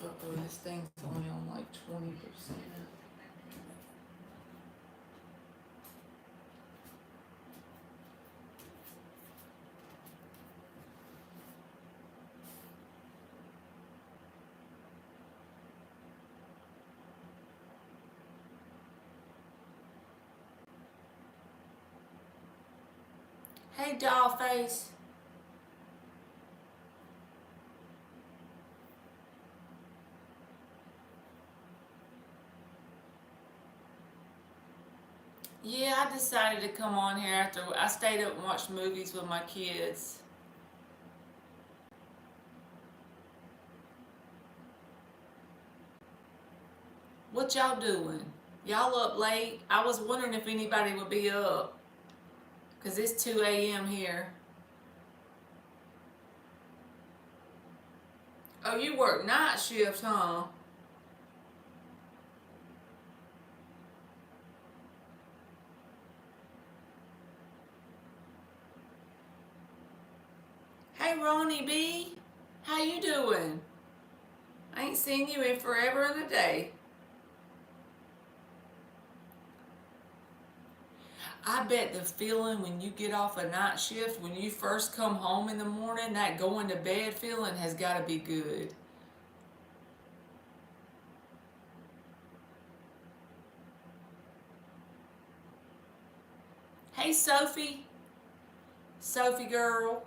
Uh-oh, this thing's only on like 20%. Hey, Dollface. Yeah, I decided to come on here after I stayed up and watched movies with my kids. What y'all doing? Y'all up late? I was wondering if anybody would be up, because it's 2 a.m. here. Oh, you work night shift, huh? Hey, Ronnie B. How you doing? I ain't seen you in forever and a day. I bet the feeling when you get off a night shift, when you first come home in the morning, that going to bed feeling has got to be good. Hey, Sophie. Sophie girl.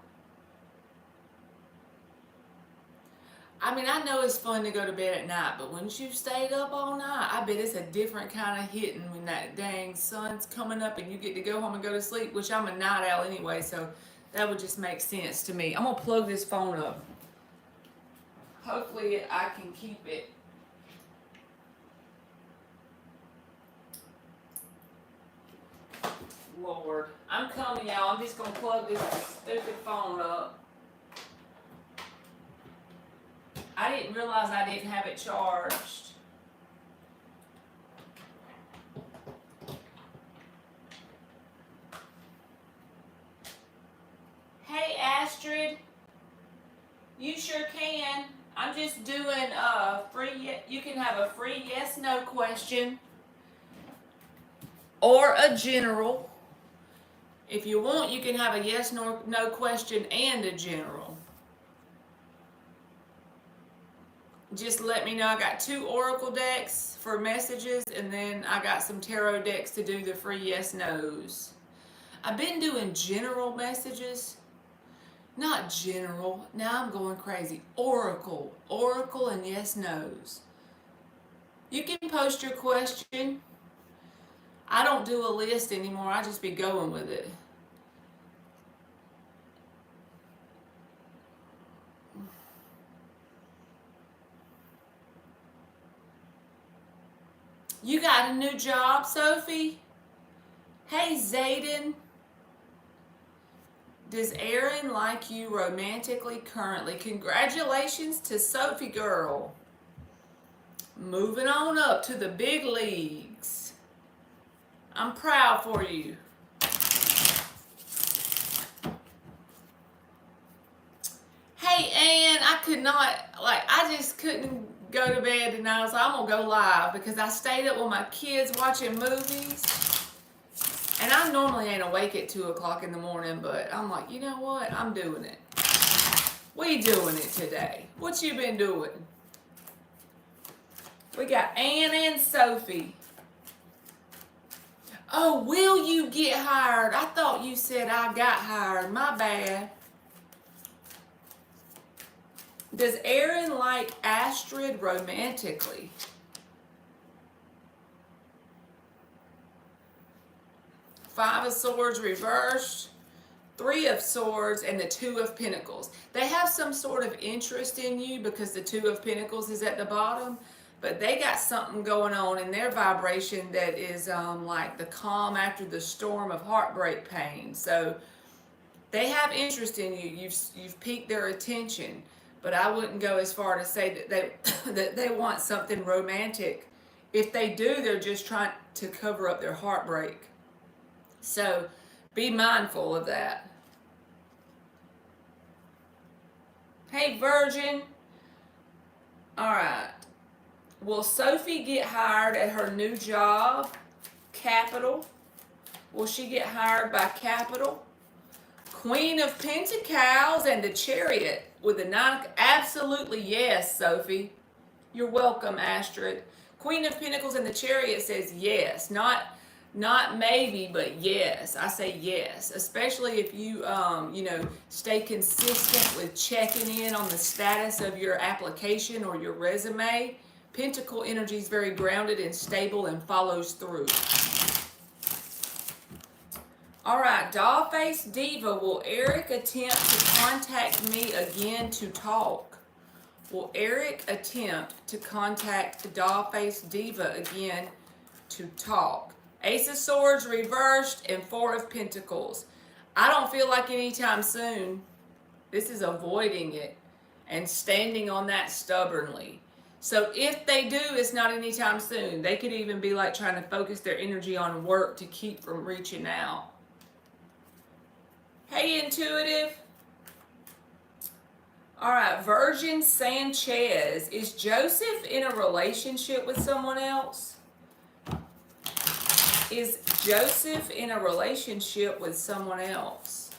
I mean, I know it's fun to go to bed at night, but once you've stayed up all night, I bet it's a different kind of hitting when that dang sun's coming up and you get to go home and go to sleep, which I'm a night owl anyway, so that would just make sense to me. I'm going to plug this phone up. Hopefully I can keep it. Lord. I'm coming, y'all. I'm just going to plug this stupid phone up. I didn't realize I didn't have it charged. Hey, Astrid. You sure can. I'm just doing a free, you can have a free yes-no question or a general. If you want, you can have a yes-no question and a general. Just let me know. I got 2 oracle decks for messages, and then I got some tarot decks to do the free yes-nos. I've been doing general messages. Not general. Now I'm going crazy. Oracle. Oracle and yes-nos. You can post your question. I don't do a list anymore. I just be going with it. You got a new job, Sophie? Hey, Zayden. Does Aaron like you romantically currently? Congratulations to Sophie girl. Moving on up to the big leagues. I'm proud for you. Hey, Ann, I could not, I just couldn't go to bed tonight, so I'm going to go live because I stayed up with my kids watching movies. And I normally ain't awake at 2 o'clock in the morning, but I'm like, you know what? I'm doing it. We doing it today. What you been doing? We got Ann and Sophie. Oh, will you get hired? I thought you said I got hired. My bad. Does Aaron like Astrid romantically? Five of Swords reversed, Three of Swords, and the Two of Pentacles. They have some sort of interest in you because the Two of Pentacles is at the bottom, but they got something going on in their vibration that is like the calm after the storm of heartbreak pain. So they have interest in you. You've piqued their attention, but I wouldn't go as far to say that they that they want something romantic. If they do, they're just trying to cover up their heartbreak. So be mindful of that. Hey, Virgin. All right. Will Sophie get hired at her new job? Capital. Will she get hired by Capital? Queen of Pentacles and the Chariot with a 9. Absolutely yes, Sophie. You're welcome, Astrid. Queen of Pentacles and the Chariot says yes. Not maybe, but yes. I say yes, especially if you stay consistent with checking in on the status of your application or your resume. Pentacle energy is very grounded and stable and follows through. All right, Dollface Diva, will Eric attempt to contact me again to talk? Will Eric attempt to contact the Dollface Diva again to talk? Ace of Swords reversed and 4 of Pentacles. I don't feel like anytime soon. This is avoiding it and standing on that stubbornly. So if they do, it's not anytime soon. They could even be like trying to focus their energy on work to keep from reaching out. Hey, Intuitive. All right, Virgin Sanchez. Is Joseph in a relationship with someone else? Is Joseph in a relationship with someone else?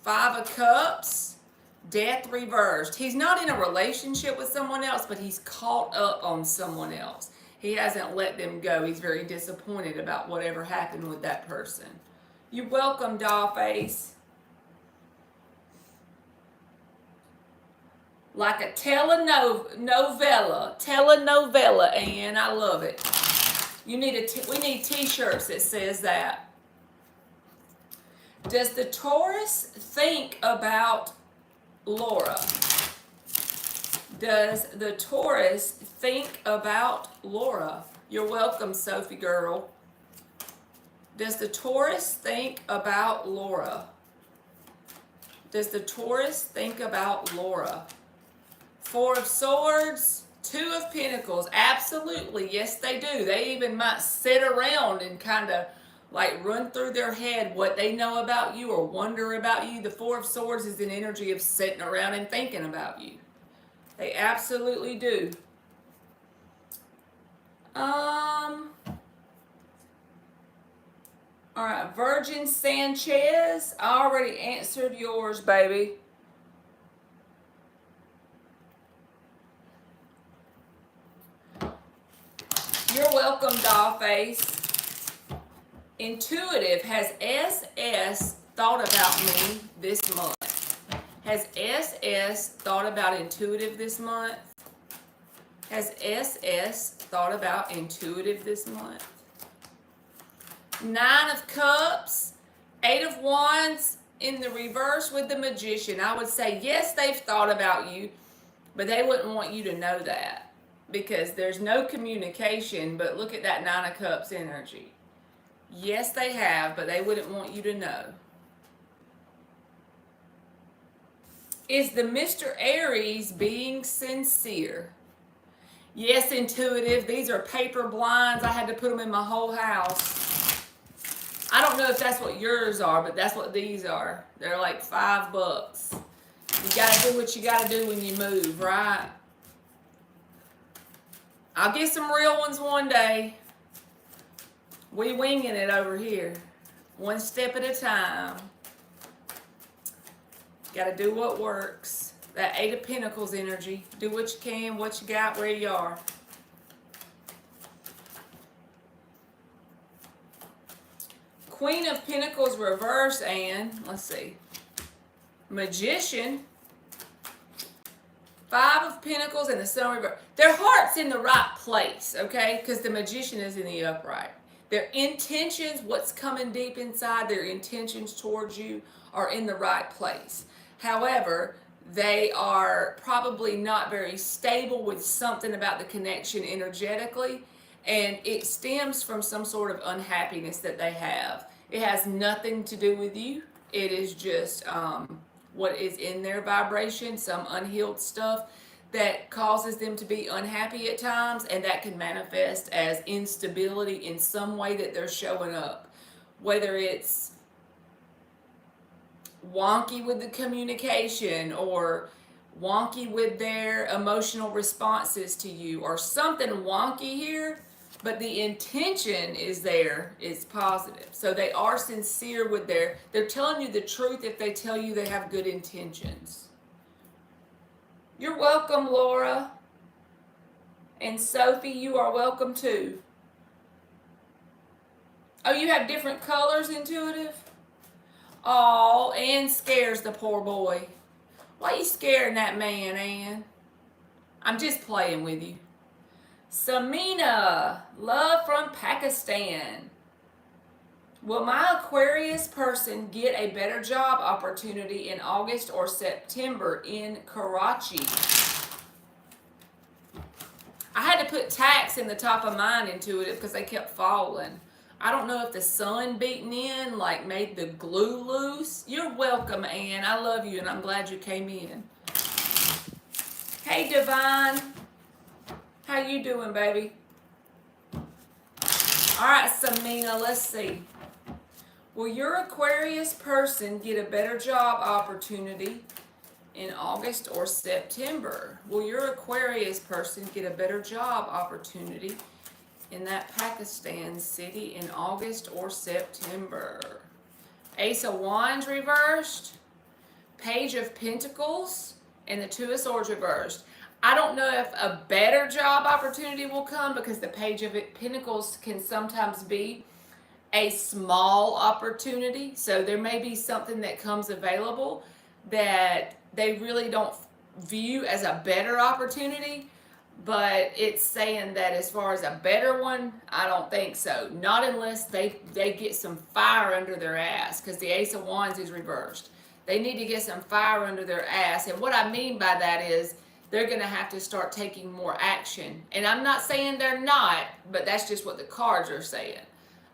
5 of Cups, Death reversed. He's not in a relationship with someone else, but he's caught up on someone else. He hasn't let them go. He's very disappointed about whatever happened with that person. You're welcome, Dollface. Like a telenovela, and I love it. We need t-shirts that says that. Does the Taurus think about Laura? Does the Taurus think about Laura? You're welcome, Sophie girl. Does the Taurus think about Laura? Does the Taurus think about Laura? 4 of Swords, 2 of Pentacles. Absolutely, yes they do. They even might sit around and kind of like run through their head what they know about you or wonder about you. The 4 of Swords is an energy of sitting around and thinking about you. They absolutely do. All right, Virgin Sanchez. I already answered yours, baby. You're welcome, Dollface. Intuitive, has SS thought about me this month? Has SS thought about Intuitive this month? Has SS thought about Intuitive this month? 9 of Cups, 8 of Wands in the reverse with the Magician. I would say, yes, they've thought about you, but they wouldn't want you to know that because there's no communication, but look at that 9 of Cups energy. Yes, they have, but they wouldn't want you to know. Is the Mr. Aries being sincere? Yes, Intuitive. These are paper blinds. I had to put them in my whole house. I don't know if that's what yours are, but that's what these are. They're like $5. You gotta do what you gotta do when you move, right? I'll get some real ones one day. We winging it over here. One step at a time. Gotta do what works. That 8 of Pentacles energy. Do what you can, what you got, where you are. Queen of Pentacles reverse, and let's see. Magician. 5 of Pentacles and the Sun reverse. Their heart's in the right place, okay? Because the Magician is in the upright. Their intentions, what's coming deep inside, their intentions towards you are in the right place. However, they are probably not very stable with something about the connection energetically, and it stems from some sort of unhappiness that they have. It has nothing to do with you. It is just what is in their vibration, some unhealed stuff that causes them to be unhappy at times, and that can manifest as instability in some way that they're showing up. Whether it's wonky with the communication or wonky with their emotional responses to you, or something wonky here, but the intention is there, it's positive. So they are sincere with they're telling you the truth if they tell you they have good intentions. You're welcome, Laura. And Sophie, you are welcome too. Oh, you have different colors, Intuitive? Oh, Ann scares the poor boy. Why are you scaring that man, Ann? I'm just playing with you. Samina, love from Pakistan. Will my Aquarius person get a better job opportunity in August or September in Karachi? I had to put tacks in the top of mine, Intuitive, because they kept falling. I don't know if the sun beating in like made the glue loose. You're welcome, Ann. I love you and I'm glad you came in. Hey, Divine. How you doing, baby? All right, Samina, let's see. Will your Aquarius person get a better job opportunity in August or September? Will your Aquarius person get a better job opportunity in that Pakistan city in August or September? Ace of Wands reversed, Page of Pentacles, and the Two of Swords reversed. I don't know if a better job opportunity will come because the Page of Pentacles can sometimes be a small opportunity. So there may be something that comes available that they really don't view as a better opportunity, but it's saying that as far as a better one, I don't think so. Not unless they get some fire under their ass, because the Ace of Wands is reversed. They need to get some fire under their ass. And what I mean by that is they're going to have to start taking more action. And I'm not saying they're not, but that's just what the cards are saying.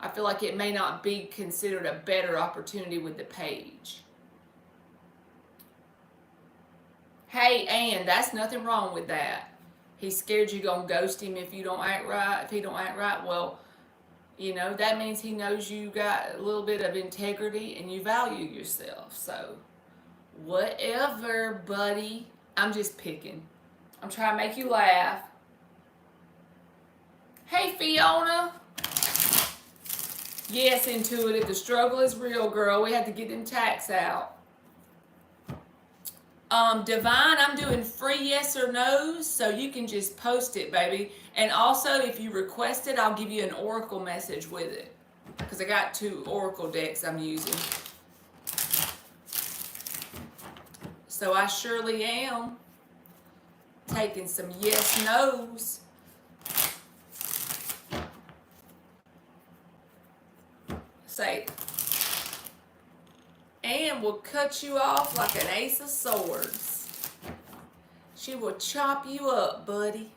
I feel like it may not be considered a better opportunity with the Page. Hey, Ann, that's nothing wrong with that. He's scared you're going to ghost him if you don't act right. If he don't act right, well, you know, that means he knows you got a little bit of integrity and you value yourself. So, whatever, buddy. I'm just picking. I'm trying to make you laugh. Hey, Fiona. Yes, Intuitive. The struggle is real, girl. We had to get them tacks out. Divine, I'm doing free yes or no's, so you can just post it, baby. And also, if you request it, I'll give you an oracle message with it, because I got 2 oracle decks I'm using. So I surely am taking some yes no's. Say, Anne will cut you off like an ace of swords. She will chop you up, buddy.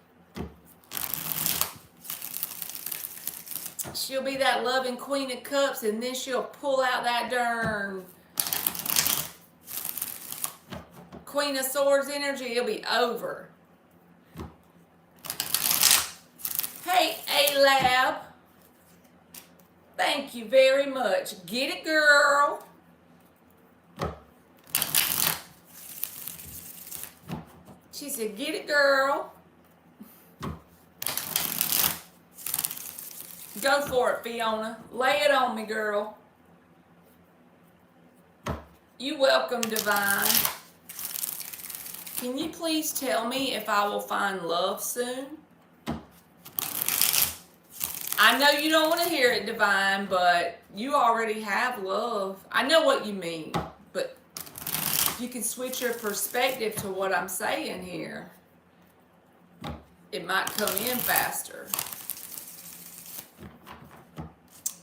She'll be that loving Queen of Cups, and then she'll pull out that darn Queen of Swords energy. It'll be over. Hey, A-Lab. Thank you very much. Get it, girl. She said, get it, girl. Go for it, Fiona. Lay it on me, girl. You welcome, Divine. Can you please tell me if I will find love soon? I know you don't want to hear it, Divine, but you already have love. I know what you mean, but you can switch your perspective to what I'm saying here. It might come in faster.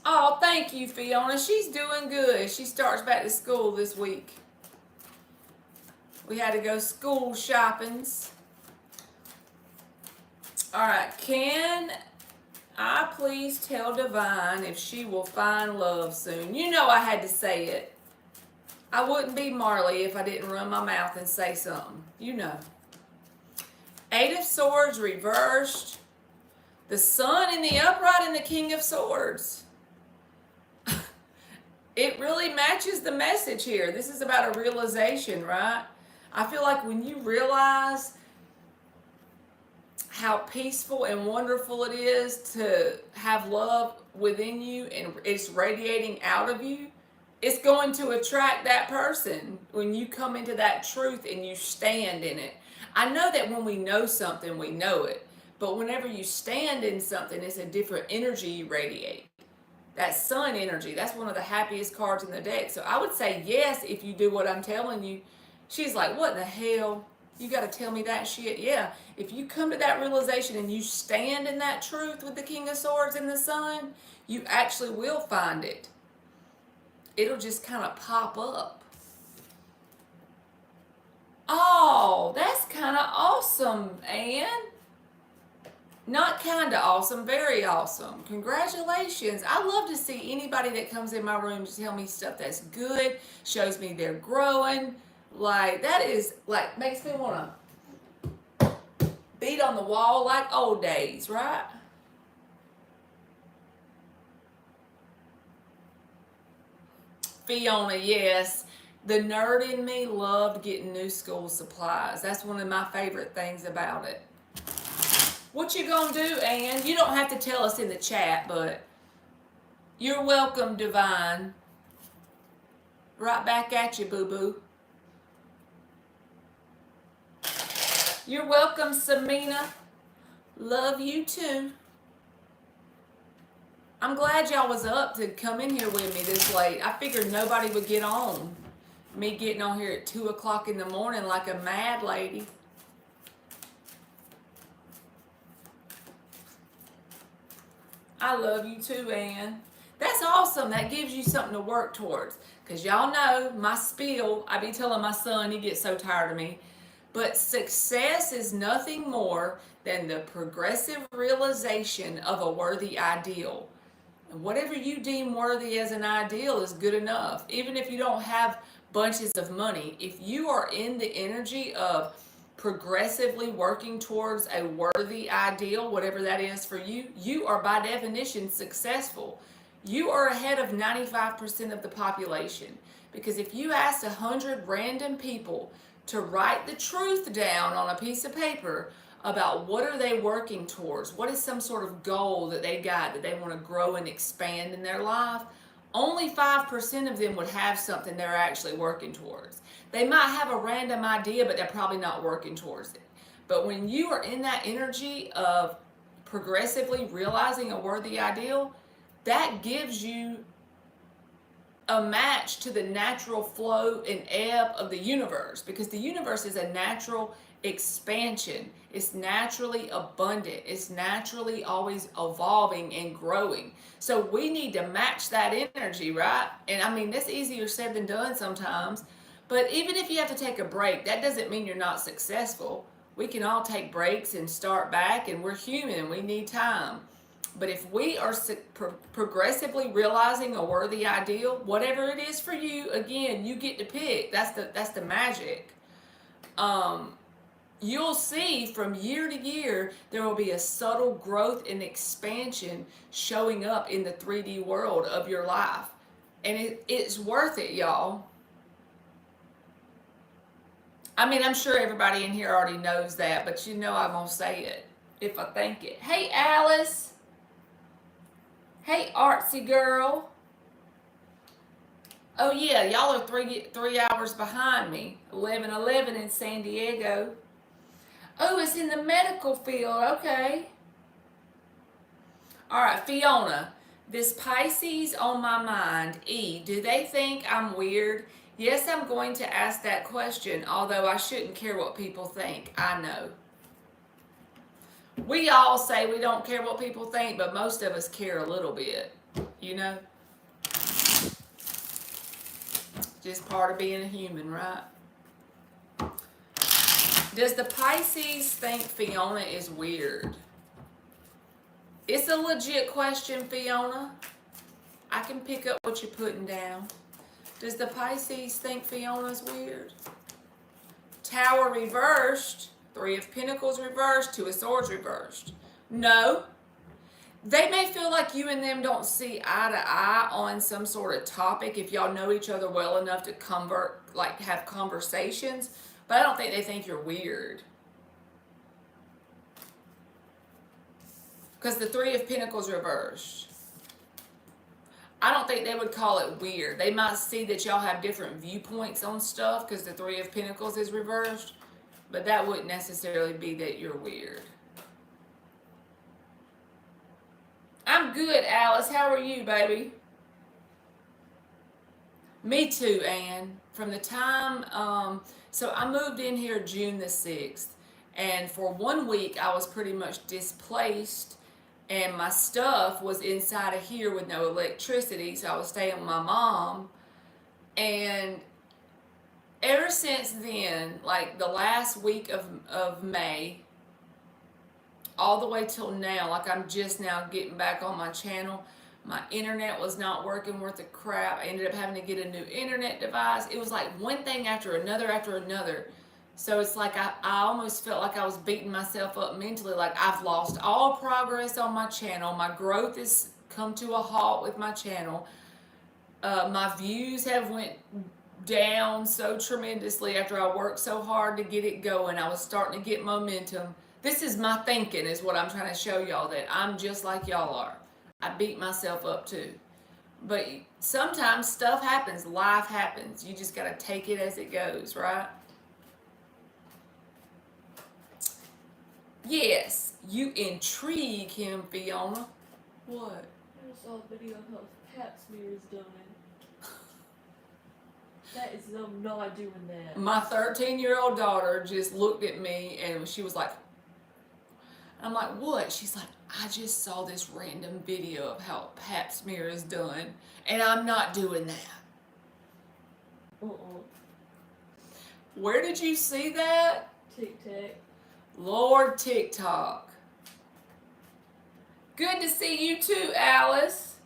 Oh, thank you, Fiona. She's doing good. She starts back to school this week. We had to go school shoppings. All right, can I please tell Divine if she will find love soon? You know I had to say it. I wouldn't be Marley if I didn't run my mouth and say something. You know. 8 of Swords reversed. The Sun in the upright and the King of Swords. It really matches the message here. This is about a realization, right? I feel like when you realize how peaceful and wonderful it is to have love within you and it's radiating out of you, it's going to attract that person when you come into that truth and you stand in it. I know that when we know something, we know it. But whenever you stand in something, it's a different energy you radiate. That sun energy, that's one of the happiest cards in the deck. So I would say yes if you do what I'm telling you. She's like, what in the hell? You got to tell me that shit. Yeah. If you come to that realization and you stand in that truth with the King of Swords and the Sun, you actually will find it. It'll just kind of pop up. Oh, that's kind of awesome, Anne. Not kind of awesome, very awesome. Congratulations. I love to see anybody that comes in my room to tell me stuff that's good, shows me they're growing. Like, that is, like, makes me want to beat on the wall like old days, right? Fiona, yes. The nerd in me loved getting new school supplies. That's one of my favorite things about it. What you gonna do, Ann? You don't have to tell us in the chat, but you're welcome, Divine. Right back at you, boo-boo. You're welcome, Samina. Love you too. I'm glad y'all was up to come in here with me this late. I figured nobody would get on. Me getting on here at 2 o'clock in the morning like a mad lady. I love you too, Ann. That's awesome. That gives you something to work towards. Because y'all know my spiel, I be telling my son, he gets so tired of me. But success is nothing more than the progressive realization of a worthy ideal. And whatever you deem worthy as an ideal is good enough. Even if you don't have bunches of money, if you are in the energy of progressively working towards a worthy ideal, whatever that is for you, you are by definition successful. You are ahead of 95% of the population. Because if you asked 100 random people to write the truth down on a piece of paper about what are they working towards, what is some sort of goal that they got that they want to grow and expand in their life, only 5% of them would have something they're actually working towards. They might have a random idea, but they're probably not working towards it. But when you are in that energy of progressively realizing a worthy ideal, that gives you a match to the natural flow and ebb of the universe, because the universe is a natural expansion. It's naturally abundant. It's naturally always evolving and growing. So we need to match that energy, right? And I mean, that's easier said than done sometimes. But even if you have to take a break, that doesn't mean you're not successful. We can all take breaks and start back, and we're human and we need time. But if we are progressively realizing a worthy ideal, whatever it is for you, again, you get to pick. That's the magic. You'll see from year to year, there will be a subtle growth and expansion showing up in the 3D world of your life. And it's worth it, y'all. I mean, I'm sure everybody in here already knows that, but you know I'm going to say it if I think it. Hey, Alice. Hey, artsy girl. Oh, yeah, y'all are three hours behind me. 11:11 in San Diego. Oh, it's in the medical field. Okay. All right, Fiona. This Pisces on my mind. E, do they think I'm weird? Yes, I'm going to ask that question, although I shouldn't care what people think. I know. We all say we don't care what people think, but most of us care a little bit, you know? Just part of being a human, right? Does the Pisces think Fiona is weird? It's a legit question, Fiona. I can pick up what you're putting down. Does the Pisces think Fiona's weird? Tower reversed. 3 of Pentacles reversed, 2 of Swords reversed. No. They may feel like you and them don't see eye to eye on some sort of topic if y'all know each other well enough to have conversations. But I don't think they think you're weird. Because the Three of Pentacles reversed. I don't think they would call it weird. They might see that y'all have different viewpoints on stuff because the Three of Pentacles is reversed. But that wouldn't necessarily be that you're weird. I'm good, Alice. How are you, baby? Me too, Anne. From the time, so I moved in here June the 6th. And for 1 week, I was pretty much displaced. And my stuff was inside of here with no electricity. So I was staying with my mom. And ever since then, like the last week of May, all the way till now, like I'm just now getting back on my channel, my internet was not working worth a crap. I ended up having to get a new internet device. It was like one thing after another after another. So it's like I almost felt like I was beating myself up mentally, like I've lost all progress on my channel. My growth has come to a halt with my channel. My views have went down so tremendously after I worked so hard to get it going. I was starting to get momentum. This is my thinking, is what I'm trying to show y'all, that I'm just like y'all are. I beat myself up too. But sometimes stuff happens, life happens. You just got to take it as it goes, right? Yes, you intrigue him, Fiona. What? I saw a video of how pap smear is done. That is, I'm not doing that. My 13-year-old daughter just looked at me and she was like, I'm like, what? She's like, I just saw this random video of how pap smear is done, and I'm not doing that. Where did you see that? TikTok. Lord TikTok. Good to see you too, Alice.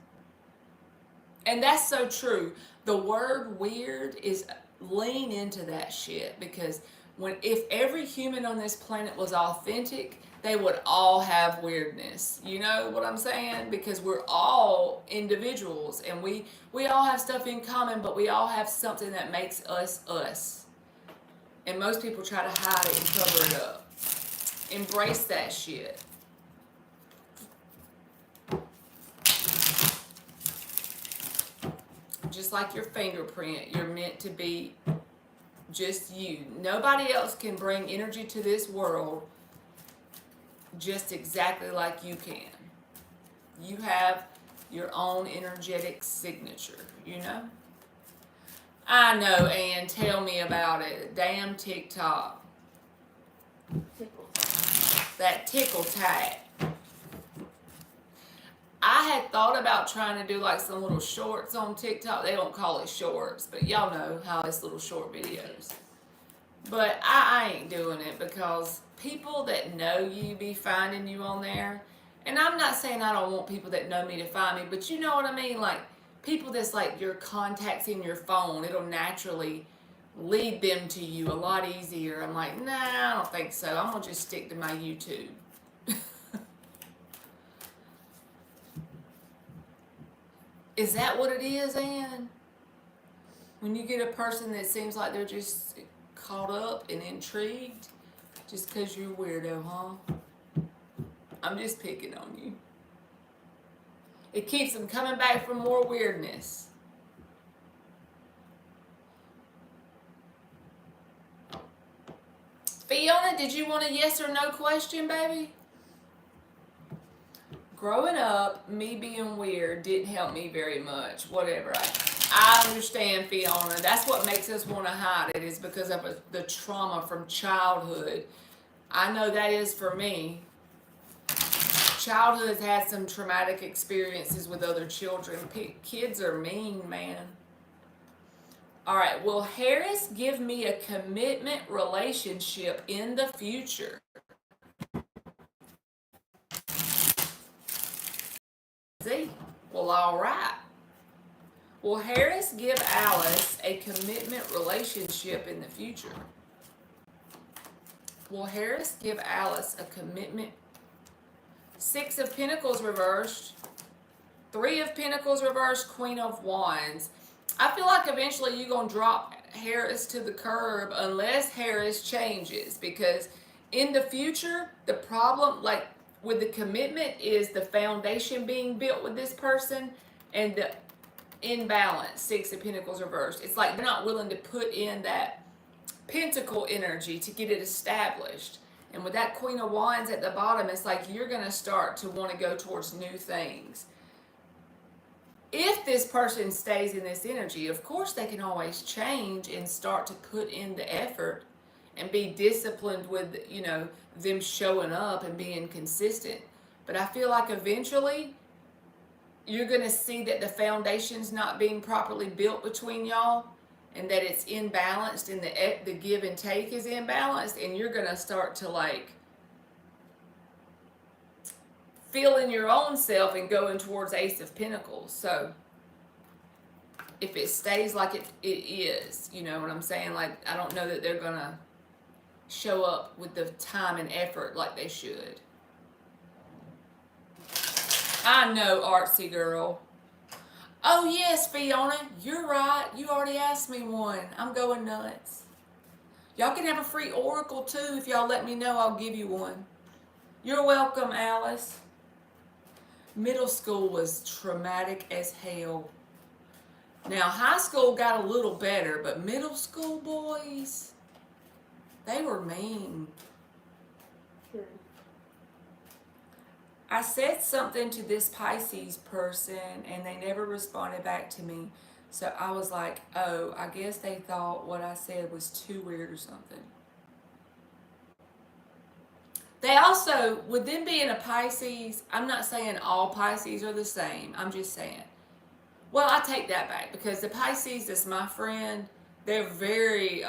And that's so true. The word weird is, lean into that shit, because if every human on this planet was authentic, they would all have weirdness. You know what I'm saying? Because we're all individuals and we all have stuff in common, but we all have something that makes us us. And most people try to hide it and cover it up. Embrace that shit. Just like your fingerprint, you're meant to be just you. Nobody else can bring energy to this world just exactly like you can. You have your own energetic signature, you know? I know, Ann, tell me about it. Damn TikTok. Tickle. That tickle tag. I had thought about trying to do like some little shorts on TikTok. They don't call it shorts, but y'all know how it's little short videos. But I ain't doing it because people that know you be finding you on there. And I'm not saying I don't want people that know me to find me, but you know what I mean? Like people that's like your contacts in your phone, it'll naturally lead them to you a lot easier. I'm like, nah, I don't think so. I'm going to just stick to my YouTube. Is that what it is, Ann? When you get a person that seems like they're just caught up and intrigued just because you're a weirdo, huh? I'm just picking on you. It keeps them coming back for more weirdness. Fiona, did you want a yes or no question, baby? Growing up, me being weird didn't help me very much. Whatever. I understand, Fiona. That's what makes us want to hide it, is because of the trauma from childhood. I know that is for me. Childhood has had some traumatic experiences with other children. Kids are mean, man. All right. Will Harris give me a commitment relationship in the future? See? Well, all right. Will Harris give Alice a commitment relationship in the future? Will Harris give Alice a commitment? 6 of Pentacles reversed. 3 of Pentacles reversed. Queen of Wands. I feel like eventually you're going to drop Harris to the curb unless Harris changes, because in the future, the problem, like with the commitment, is the foundation being built with this person and the imbalance, Six of Pentacles reversed. It's like they're not willing to put in that Pentacle energy to get it established. And with that Queen of Wands at the bottom, it's like you're going to start to want to go towards new things. If this person stays in this energy, of course they can always change and start to put in the effort and be disciplined with, you know, them showing up and being consistent. But I feel like eventually you're going to see that the foundation's not being properly built between y'all, and that it's imbalanced, and the give and take is imbalanced, and you're going to start to like feeling your own self and going towards Ace of Pentacles. So if it stays like it is, you know what I'm saying? Like, I don't know that they're going to show up with the time and effort like they should. I know, artsy girl. Oh yes, Fiona, you're right. You already asked me one. I'm going nuts. Y'all can have a free oracle too. If y'all let me know, I'll give you one. You're welcome, Alice. Middle school was traumatic as hell. Now, high school got a little better, but middle school boys, they were mean. True. I said something to this Pisces person and they never responded back to me. So I was like, oh, I guess they thought what I said was too weird or something. They also, with them being a Pisces, I'm not saying all Pisces are the same. I'm just saying. Well, I take that back, because the Pisces that's my friend, they're very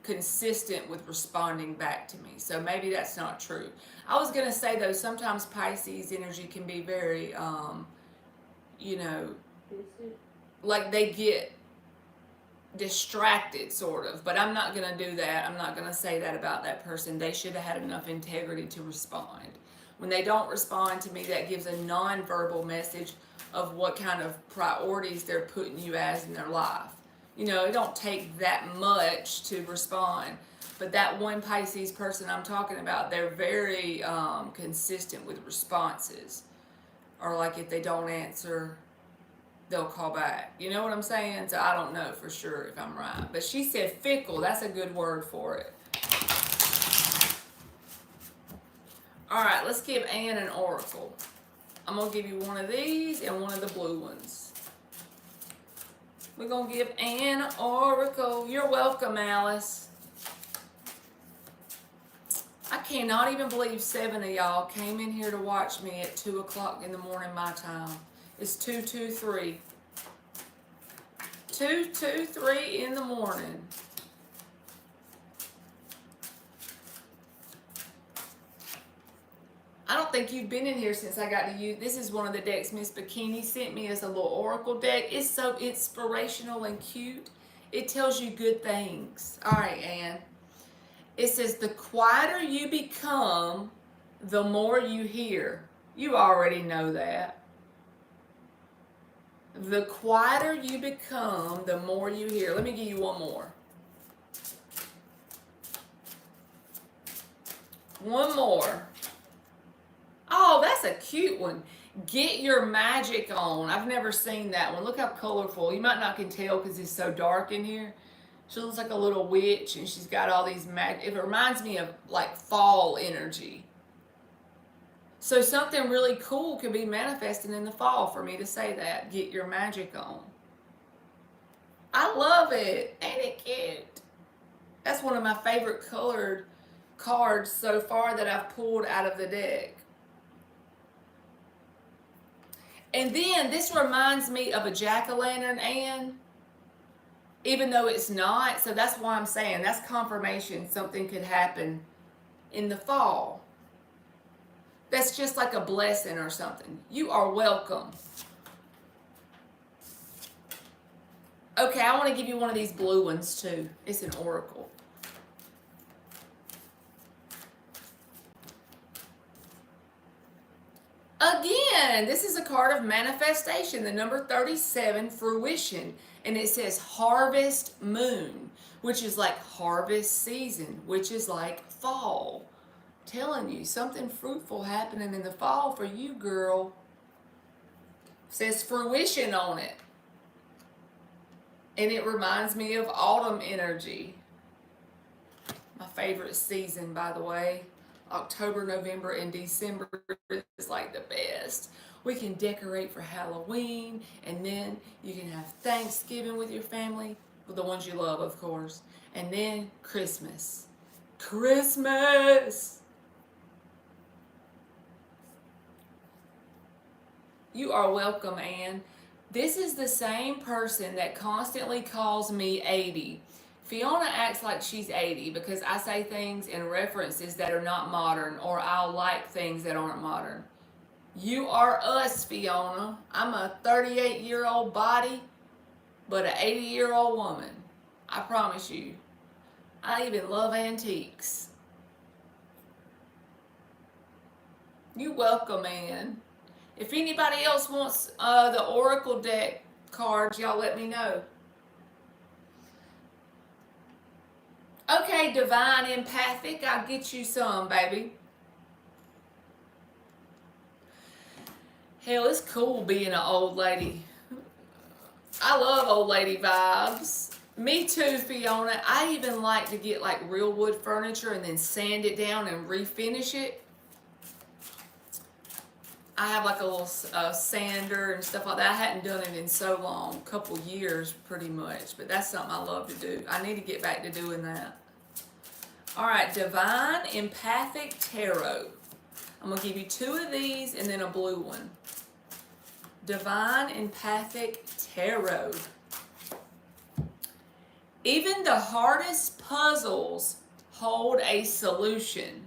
consistent with responding back to me. So maybe that's not true. I was going to say, though, sometimes Pisces energy can be very, you know, like they get distracted, sort of. But I'm not going to do that. I'm not going to say that about that person. They should have had enough integrity to respond. When they don't respond to me, that gives a non-verbal message of what kind of priorities they're putting you as in their life. You know, it don't take that much to respond. But that one Pisces person I'm talking about, they're very consistent with responses. Or like if they don't answer, they'll call back. You know what I'm saying? So I don't know for sure if I'm right. But she said fickle. That's a good word for it. All right, let's give Anne an oracle. I'm going to give you one of these and one of the blue ones. We're going to give Anne an oracle. You're welcome, Alice. I cannot even believe 7 of y'all came in here to watch me at 2 o'clock in the morning my time. It's 2:23. 2:23 in the morning. I don't think you've been in here since I got to use. This is one of the decks Miss Bikini sent me as a little oracle deck. It's so inspirational and cute. It tells you good things. All right, Anne. It says, the quieter you become, the more you hear. You already know that. The quieter you become, the more you hear. Let me give you one more. One more. Oh, that's a cute one. Get your magic on. I've never seen that one. Look how colorful. You might not can tell because it's so dark in here. She looks like a little witch, and she's got all these magic. It reminds me of like fall energy. So something really cool could be manifesting in the fall for me to say that. Get your magic on. I love it. Ain't it cute? That's one of my favorite colored cards so far that I've pulled out of the deck. And then this reminds me of a jack-o'-lantern, Anne. Even though it's not. So that's why I'm saying that's confirmation something could happen in the fall. That's just like a blessing or something. You are welcome. Okay, I want to give you one of these blue ones too. It's an oracle. Again, And this is a card of manifestation, the number 37, fruition. And it says harvest moon, which is like harvest season, which is like fall. Telling you, something fruitful happening in the fall for you, girl. Says fruition on it. And it reminds me of autumn energy. My favorite season, by the way. October, November, and December is like the best. We can decorate for Halloween, and then you can have Thanksgiving with your family, with the ones you love, of course. And then Christmas. Christmas! You are welcome, Anne. This is the same person that constantly calls me 80. Fiona acts like she's 80 because I say things in references that are not modern, or I'll like things that aren't modern. You are us, Fiona. I'm a 38-year-old body, but an 80-year-old woman. I promise you. I even love antiques. You welcome, Anne. If anybody else wants the Oracle deck cards, y'all let me know. Okay, Divine Empathic, I'll get you some, baby. Hell, it's cool being an old lady. I love old lady vibes. Me too, Fiona. I even like to get like real wood furniture and then sand it down and refinish it. I have like a little sander and stuff like that. I hadn't done it in so long, a couple years pretty much, but that's something I love to do. I need to get back to doing that. All right, Divine Empathic Tarot. I'm going to give you 2 of these and then a blue one. Divine Empathic Tarot. Even the hardest puzzles hold a solution.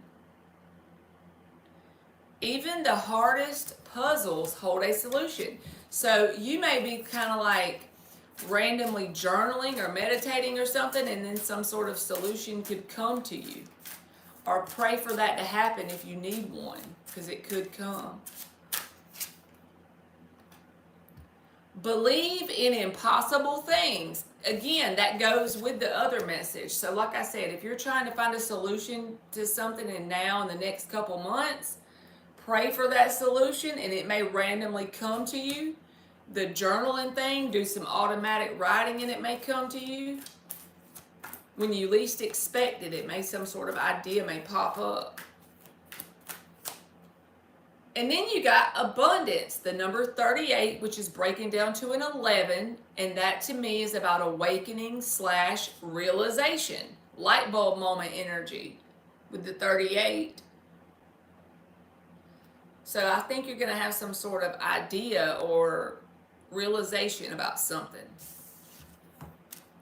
Even the hardest puzzles hold a solution. So you may be kind of like randomly journaling or meditating or something, and then some sort of solution could come to you. Or pray for that to happen if you need one, because it could come. Believe in impossible things. Again, that goes with the other message. So like I said, if you're trying to find a solution to something in the next couple months, pray for that solution and it may randomly come to you. The journaling thing, do some automatic writing and it may come to you. When you least expect it, some sort of idea may pop up. And then you got abundance, the number 38, which is breaking down to an 11. And that to me is about awakening / realization. Light bulb moment energy with the 38. So I think you're going to have some sort of idea or realization about something.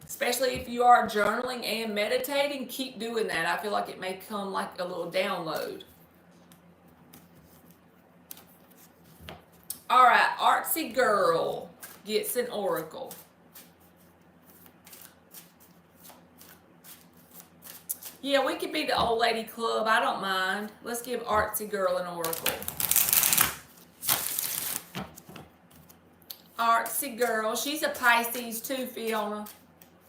Especially if you are journaling and meditating, keep doing that. I feel like it may come like a little download. All right, Artsy Girl gets an oracle. Yeah, we could be the old lady club. I don't mind. Let's give Artsy Girl an oracle. Artsy Girl. She's a Pisces too, Fiona.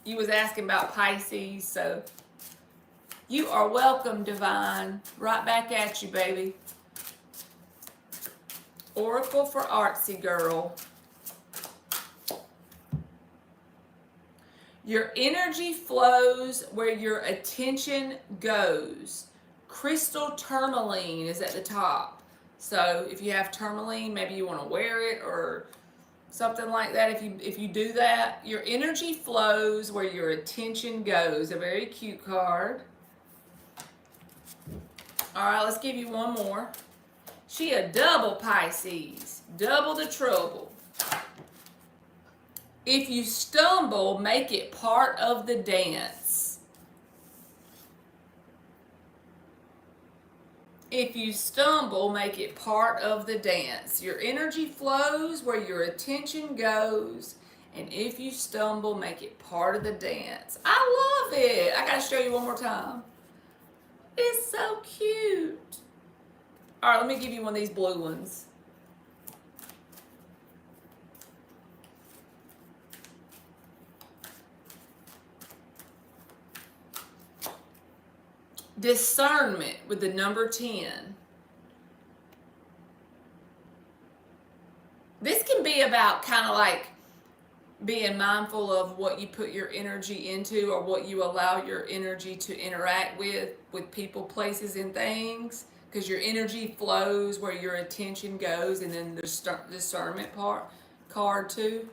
You was asking about Pisces, so you are welcome, Divine. Right back at you, baby. Oracle for Artsy Girl. Your energy flows where your attention goes. Crystal tourmaline is at the top. So if you have tourmaline, maybe you want to wear it or something like that. If you do that, your energy flows where your attention goes. A very cute card. All right, let's give you one more. She a double Pisces, double the trouble. If you stumble, make it part of the dance. If you stumble, make it part of the dance. Your energy flows where your attention goes. And if you stumble, make it part of the dance. I love it. I got to show you one more time. It's so cute. All right, let me give you one of these blue ones. Discernment with the number 10. This can be about kind of like being mindful of what you put your energy into or what you allow your energy to interact with people, places, and things. Because your energy flows where your attention goes, and then the discernment card too.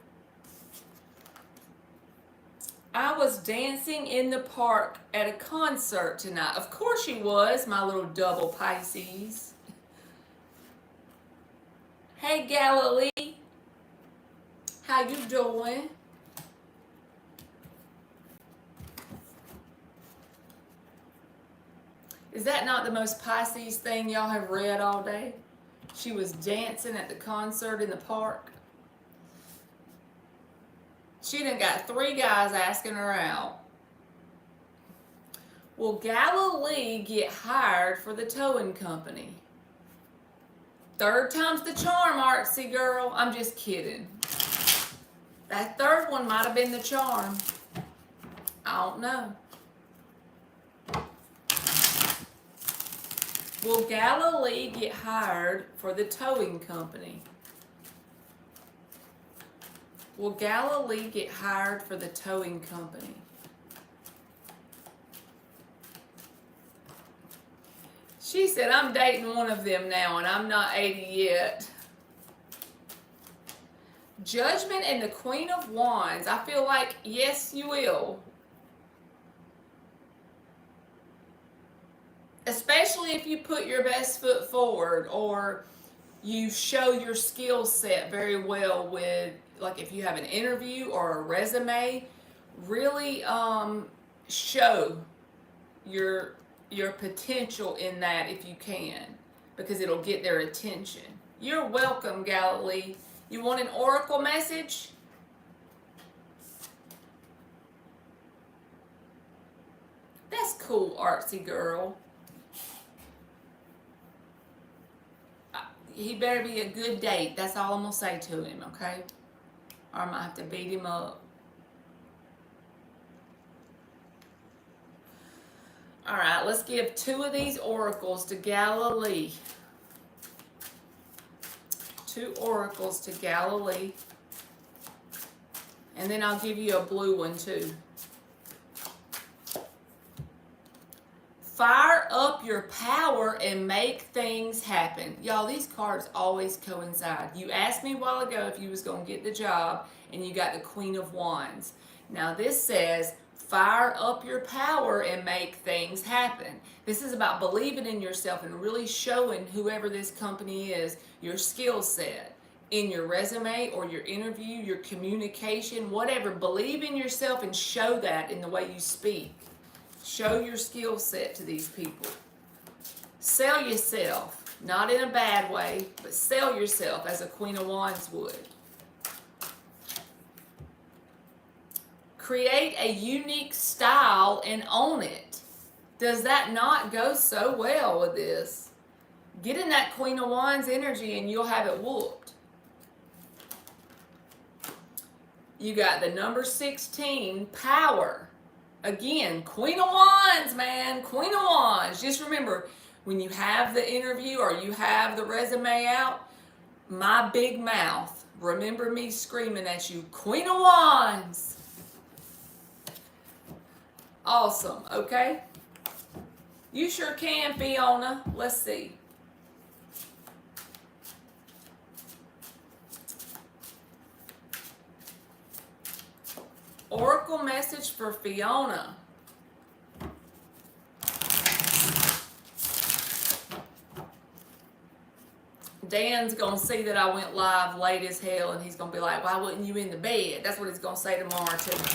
I was dancing in the park at a concert tonight. Of course you was, my little double Pisces. Hey Galilee, how you doing? Is that not the most Pisces thing y'all have read all day? She was dancing at the concert in the park. She done got 3 guys asking her out. Will Galilee get hired for the towing company? 3rd time's the charm, artsy girl. I'm just kidding. That 3rd one might have been the charm. I don't know. Will Galilee get hired for the towing company? Will Galilee get hired for the towing company? She said, I'm dating one of them now and I'm not 80 yet. Judgment and the Queen of Wands. I feel like, yes, you will. Especially if you put your best foot forward or you show your skill set very well with, like if you have an interview or a resume, really show your potential in that if you can, because it'll get their attention. You're welcome, Galilee. You want an oracle message? That's cool, artsy girl. He better be a good date. That's all I'm going to say to him, okay? Or I might have to beat him up. All right, let's give 2 of these oracles to Galilee. 2 oracles to Galilee. And then I'll give you a blue one too. Fire up your power and make things happen. Y'all, these cards always coincide. You asked me a while ago if you was going to get the job, and you got the Queen of Wands. Now this says, fire up your power and make things happen. This is about believing in yourself and really showing whoever this company is your skill set in your resume or your interview, your communication, whatever. Believe in yourself and show that in the way you speak. Show your skill set to these people. Sell yourself, not in a bad way, but sell yourself as a Queen of Wands would. Create a unique style and own it. Does that not go so well with this? Get in that Queen of Wands energy and you'll have it whooped. You got the number 16, power. Again, Queen of Wands, man. Queen of Wands. Just remember, when you have the interview or you have the resume out, my big mouth. Remember me screaming at you, Queen of Wands. Awesome, okay? You sure can, Fiona. Let's see. Oracle message for Fiona. Dan's going to see that I went live late as hell, and he's going to be like, why wasn't you in the bed? That's what he's going to say tomorrow to me.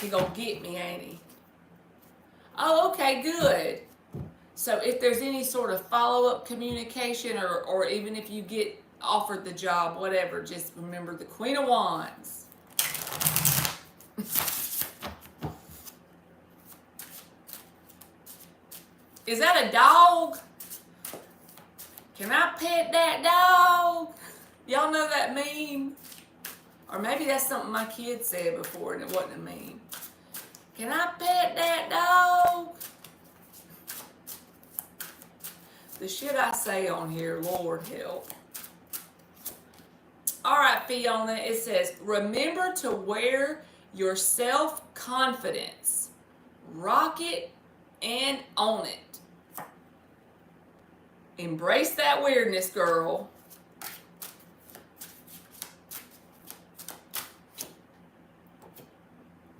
He's going to get me, ain't he? Oh, okay, good. So if there's any sort of follow-up communication or even if you get offered the job, whatever, just remember the Queen of Wands. Is that a dog? Can I pet that dog? Y'all know that meme? Or maybe that's something my kid said before and it wasn't a meme. Can I pet that dog? The shit I say on here, Lord help. All right, Fiona, it says, remember to wear your self-confidence. Rock it and own it. Embrace that weirdness, girl.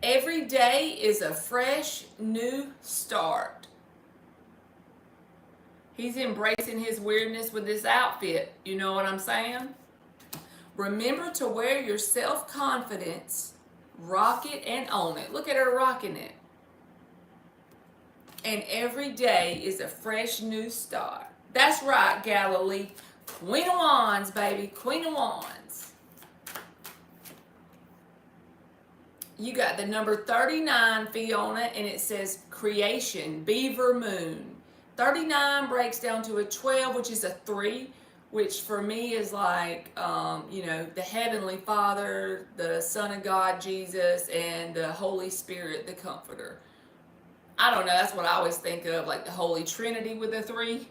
Every day is a fresh new start. He's embracing his weirdness with this outfit. You know what I'm saying? Remember to wear your self-confidence, rock it and own it. Look at her rocking it. And every day is a fresh new start. That's right, Galilee. Queen of Wands, baby. Queen of Wands. You got the number 39, Fiona, and it says creation, beaver moon. 39 breaks down to a 12, which is a 3, which for me is like, the Heavenly Father, the Son of God, Jesus, and the Holy Spirit, the Comforter. I don't know, that's what I always think of, like the Holy Trinity with a 3.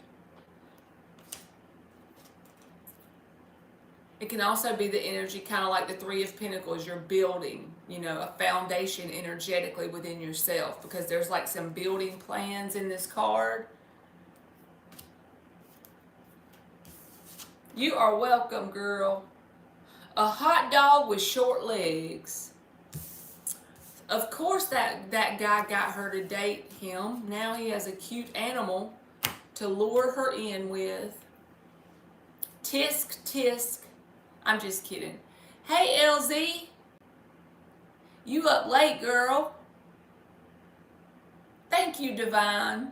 It can also be the energy, kind of like the 3 of Pentacles. You're building, a foundation energetically within yourself, because there's like some building plans in this card. You are welcome, girl. A hot dog with short legs. Of course that guy got her to date him. Now he has a cute animal to lure her in with. Tisk, tisk. I'm just kidding. Hey, LZ. You up late, girl. Thank you, Divine.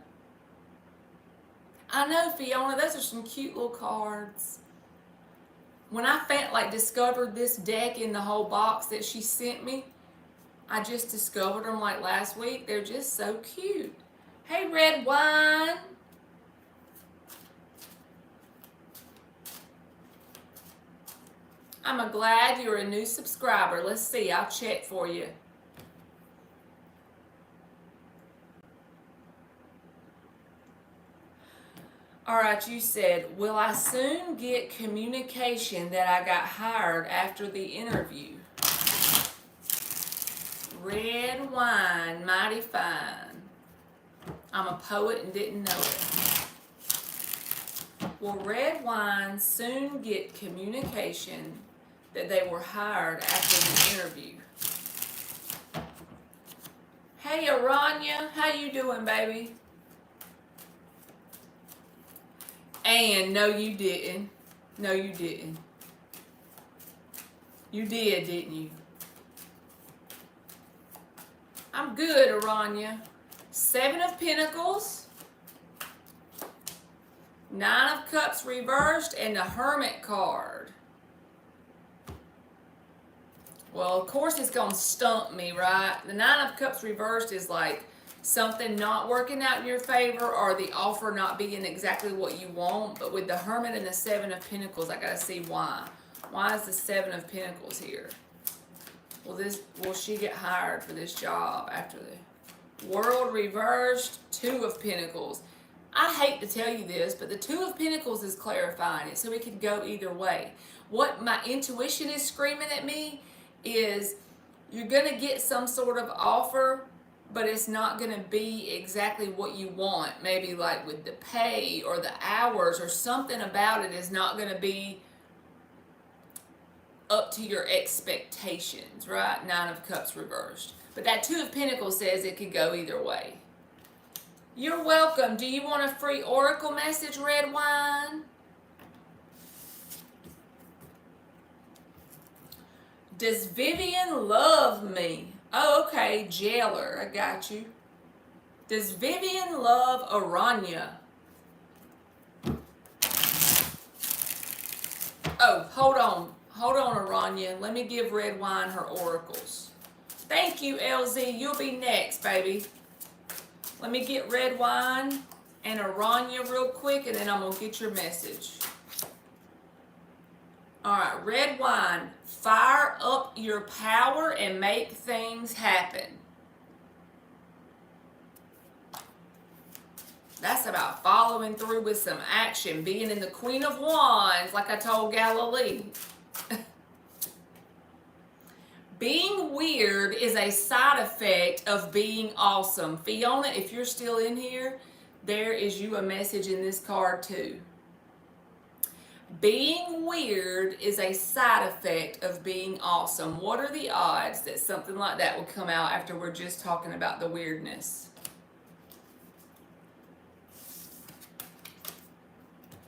I know, Fiona, those are some cute little cards. When I discovered this deck in the whole box that she sent me, I just discovered them like last week. They're just so cute. Hey, Red Wine. I'm glad you're a new subscriber. Let's see. I'll check for you. All right, you said, will I soon get communication that I got hired after the interview? Red Wine, mighty fine. I'm a poet and didn't know it. Will Red Wine soon get communication that they were hired after the interview? Hey, Aranya, how you doing, baby? And no, you didn't. No, you didn't. You did, didn't you? I'm good, Aranya. 7 of Pentacles, 9 of Cups reversed, and the Hermit card. Well, of course it's going to stump me, right? The 9 of Cups reversed is like something not working out in your favor, or the offer not being exactly what you want. But with the Hermit and the 7 of Pentacles, I got to see why. Why is the 7 of Pentacles here? Will she get hired for this job after the World reversed, 2 of Pentacles? I hate to tell you this, but the 2 of Pentacles is clarifying it, so it could go either way. What my intuition is screaming at me is you're going to get some sort of offer, but it's not going to be exactly what you want. Maybe like with the pay or the hours or something about it is not going to be up to your expectations, right? 9 of Cups reversed. But that 2 of Pentacles says it could go either way. You're welcome. Do you want a free oracle message, Red Wine? Does Vivian love me? Oh, okay, Jailer, I got you. Does Vivian love Aranya? Oh, hold on, Aranya. Let me give Red Wine her oracles. Thank you, LZ. You'll be next, baby. Let me get Red Wine and Aranya real quick, and then I'm going to get your message. All right, Red Wine. Fire up your power and make things happen. That's about following through with some action, being in the Queen of Wands, like I told Galilee. Being weird is a side effect of being awesome. Fiona, if you're still in here, there is you a message in this card too. Being weird is a side effect of being awesome. What are the odds that something like that would come out after we're just talking about the weirdness?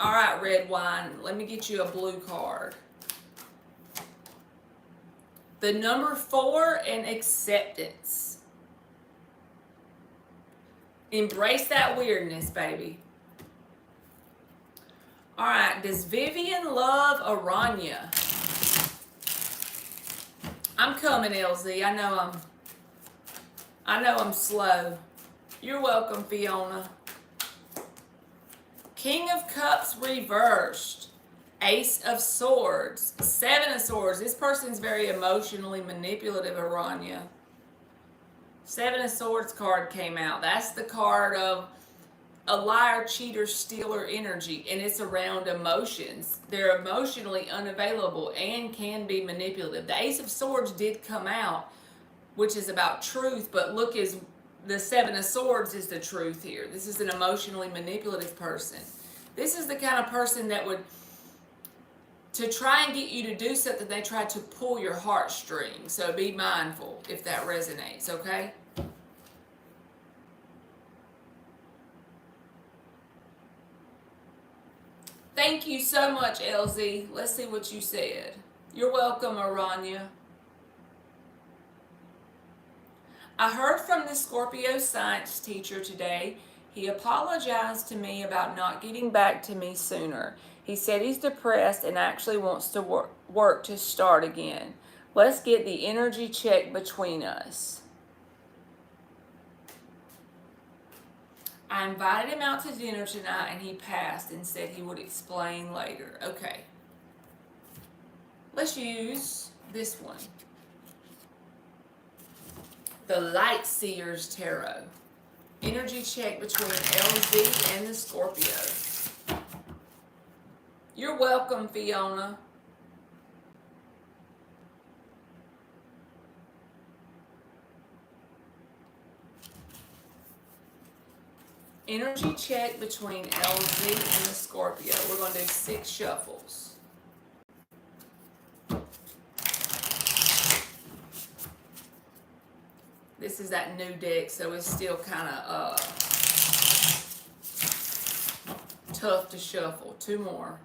All right, red wine, let me get you a blue card. The number 4 and acceptance. Embrace that weirdness, baby. All right, does Vivian love Aranya? I'm coming, LZ. I know I'm slow. You're welcome, Fiona. King of Cups reversed. Ace of Swords. 7 of Swords. This person's very emotionally manipulative, Aranya. 7 of Swords card came out. That's the card of a liar, cheater, stealer energy, and it's around emotions. They're emotionally unavailable and can be manipulative. The Ace of Swords did come out, which is about truth, but look, is the 7 of Swords is the truth here. This is an emotionally manipulative person. This is the kind of person that would, to try and get you to do something, they try to pull your heartstrings. So be mindful if that resonates, okay? Thank you so much, LZ. Let's see what you said. You're welcome, Aranya. I heard from the Scorpio science teacher today. He apologized to me about not getting back to me sooner. He said he's depressed and actually wants to work to start again. Let's get the energy check between us. I invited him out to dinner tonight and he passed and said he would explain later. Okay. Let's use this one. The Light Seers Tarot. Energy check between LZ and the Scorpio. You're welcome, Fiona. Energy check between LZ and the Scorpio. We're going to do 6 shuffles. This is that new deck, so it's still kind of tough to shuffle. 2 more.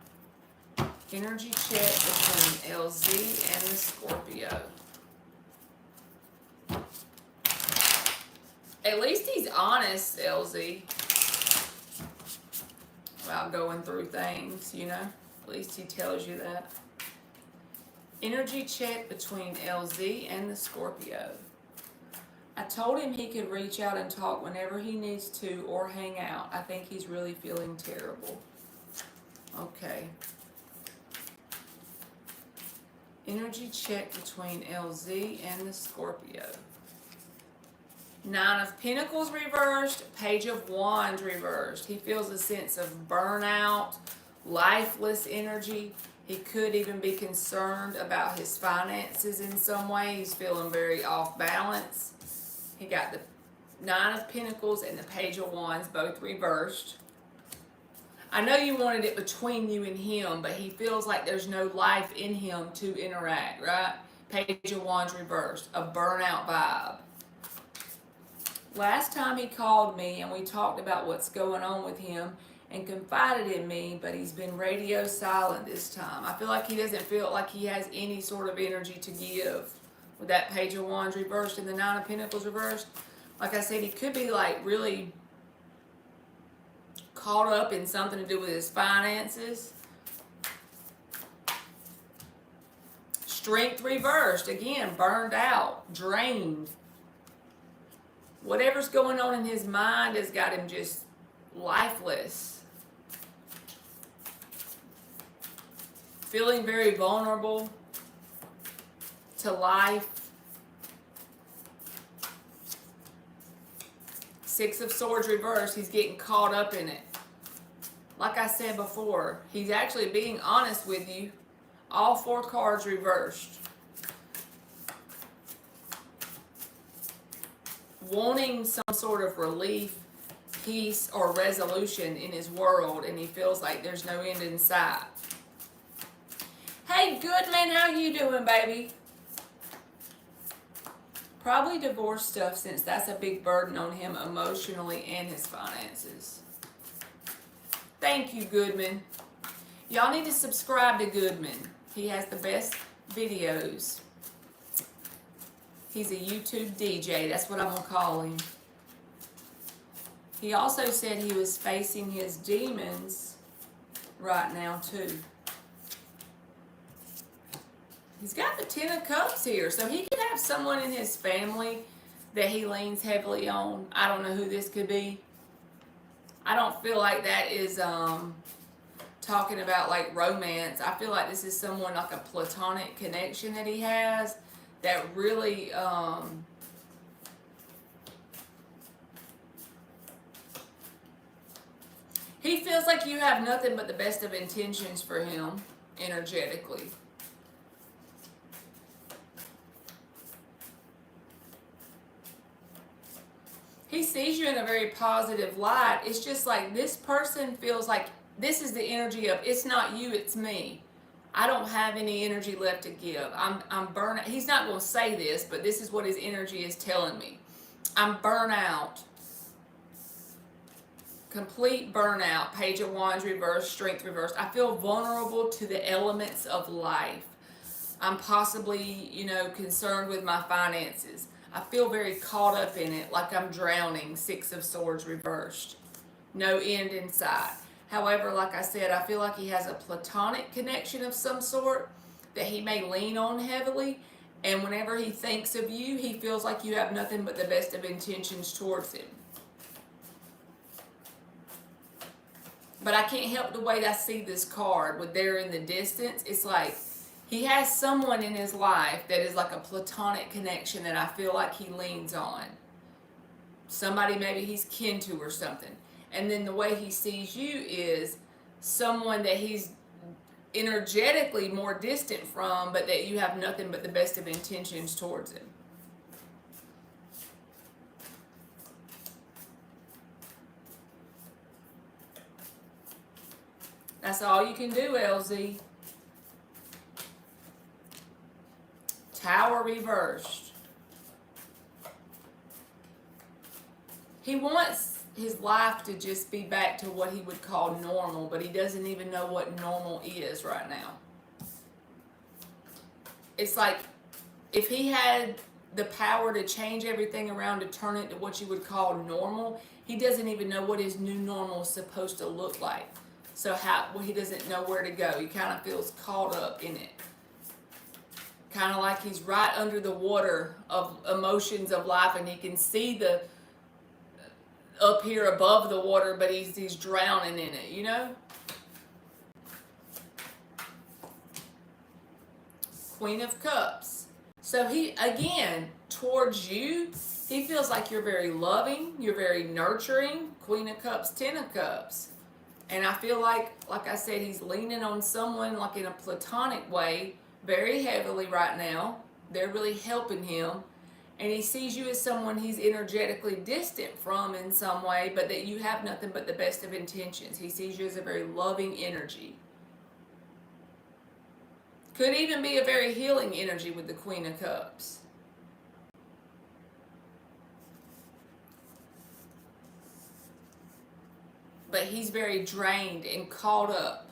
Energy check between LZ and the Scorpio. At least he's honest, LZ. About going through things, you know. At least he tells you that. Energy check between LZ and the Scorpio. I told him he could reach out and talk whenever he needs to or hang out. I think he's really feeling terrible. Okay. Energy check between LZ and the Scorpio. 9 of Pentacles reversed, Page of Wands reversed. He feels a sense of burnout, lifeless energy. He could even be concerned about his finances in some way. He's feeling very off balance. He got the 9 of Pentacles and the Page of Wands both reversed. I know you wanted it between you and him, but he feels like there's no life in him to interact, right? Page of Wands reversed, a burnout vibe. Last time he called me and we talked about what's going on with him and confided in me, but he's been radio silent this time. I feel like he doesn't feel like he has any sort of energy to give with that Page of Wands reversed and the 9 of Pentacles reversed. Like I said, he could be like really caught up in something to do with his finances. Strength reversed. Again, burned out, drained. Whatever's going on in his mind has got him just lifeless. Feeling very vulnerable to life. Six of Swords reversed. He's getting caught up in it. Like I said before, he's actually being honest with you. All 4 cards reversed. Wanting some sort of relief, peace, or resolution in his world, and he feels like there's no end in sight. Hey, Goodman, how you doing, baby? Probably divorce stuff, since that's a big burden on him emotionally and his finances. Thank you, Goodman. Y'all need to subscribe to Goodman. He has the best videos. He's a YouTube DJ. That's what I'm going to call him. He also said he was facing his demons right now, too. He's got the 10 of Cups here. So he could have someone in his family that he leans heavily on. I don't know who this could be. I don't feel like that is talking about like romance. I feel like this is someone like a platonic connection that he has that really he feels like you have nothing but the best of intentions for him energetically. He sees you in a very positive light. It's just like this person feels like this is the energy of, it's not you, it's me. I don't have any energy left to give. I'm burnt out. He's not going to say this, but this is what his energy is telling me. I'm burnt out. Complete burnout. Page of Wands reversed, Strength reversed. I feel vulnerable to the elements of life. I'm possibly, concerned with my finances. I feel very caught up in it, like I'm drowning. 6 of Swords reversed. No end in sight. However, like I said, I feel like he has a platonic connection of some sort that he may lean on heavily. And whenever he thinks of you, he feels like you have nothing but the best of intentions towards him. But I can't help the way I see this card with there in the distance. It's like he has someone in his life that is like a platonic connection that I feel like he leans on. Somebody maybe he's kin to or something. And then the way he sees you is someone that he's energetically more distant from, but that you have nothing but the best of intentions towards him. That's all you can do, LZ. Tower reversed. He wants his life to just be back to what he would call normal, but he doesn't even know what normal is right now. It's like if he had the power to change everything around to turn it to what you would call normal, he doesn't even know what his new normal is supposed to look like. So he doesn't know where to go. He kind of feels caught up in it. Kind of like he's right under the water of emotions of life, and he can see the up here above the water, but he's drowning in it, Queen of Cups. So he, again, towards you, he feels like you're very loving, you're very nurturing. Queen of Cups, 10 of Cups. And I feel like I said, he's leaning on someone like in a platonic way, very heavily right now. They're really helping him. And he sees you as someone he's energetically distant from in some way, but that you have nothing but the best of intentions. He sees you as a very loving energy. Could even be a very healing energy with the Queen of Cups. But he's very drained and caught up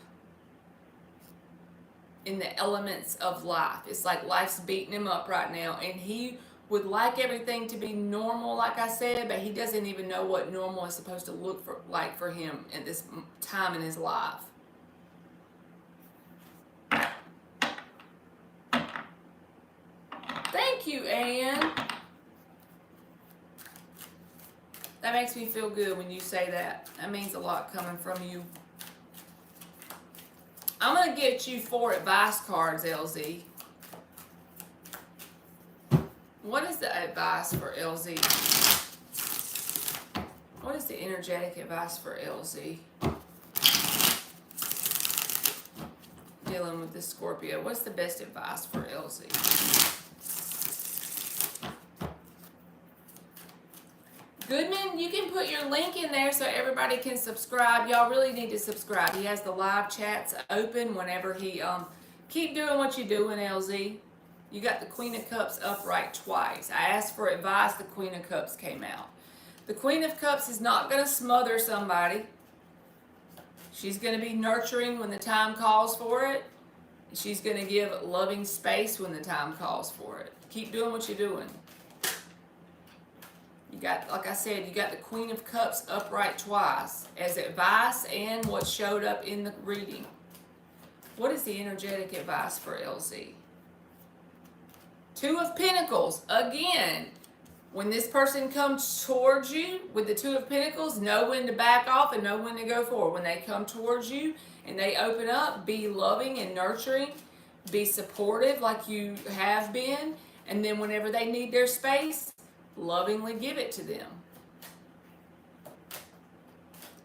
in the elements of life. It's like life's beating him up right now, and he would like everything to be normal, like I said, but he doesn't even know what normal is supposed to look like for him at this time in his life. Thank you, Anne. That makes me feel good when you say that. That means a lot coming from you. I'm going to get you 4 advice cards, LZ. What is the advice for LZ? What is the energetic advice for LZ? Dealing with this Scorpio. What's the best advice for LZ? Goodman, you can put your link in there so everybody can subscribe. Y'all really need to subscribe. He has the live chats open whenever he keep doing what you're doing, LZ. You got the Queen of Cups upright twice. I asked for advice, the Queen of Cups came out. The Queen of Cups is not going to smother somebody. She's going to be nurturing when the time calls for it. She's going to give loving space when the time calls for it. Keep doing what you're doing. You got, like I said, you got the Queen of Cups upright twice as advice and what showed up in the reading. What is the energetic advice for LZ? Two of Pentacles. Again, when this person comes towards you with the Two of Pentacles, know when to back off and know when to go forward. When they come towards you and they open up, be loving and nurturing. Be supportive like you have been. And then whenever they need their space, lovingly give it to them.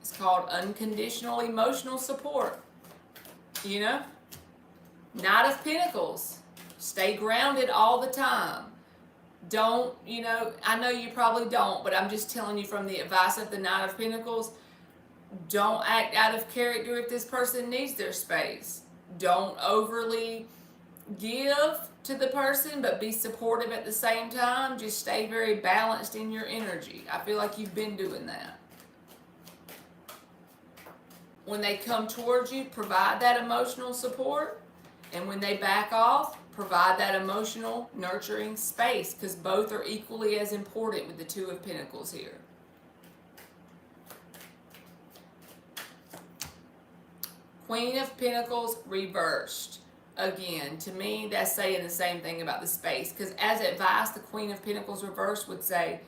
It's called unconditional emotional support. You know? Knight of Pentacles. Stay grounded all the time. Don't, you know, I know you probably don't, but I'm just telling you from the advice of the Knight of Pentacles, don't act out of character if this person needs their space. Don't overly give to the person, but be supportive at the same time. Just stay very balanced in your energy. I feel like you've been doing that. When they come towards you, provide that emotional support. And when they back off, provide that emotional, nurturing space, because both are equally as important with the Two of Pentacles here. Queen of Pentacles reversed. Again, to me, that's saying the same thing about the space. Because as advice, the Queen of Pentacles reversed would say,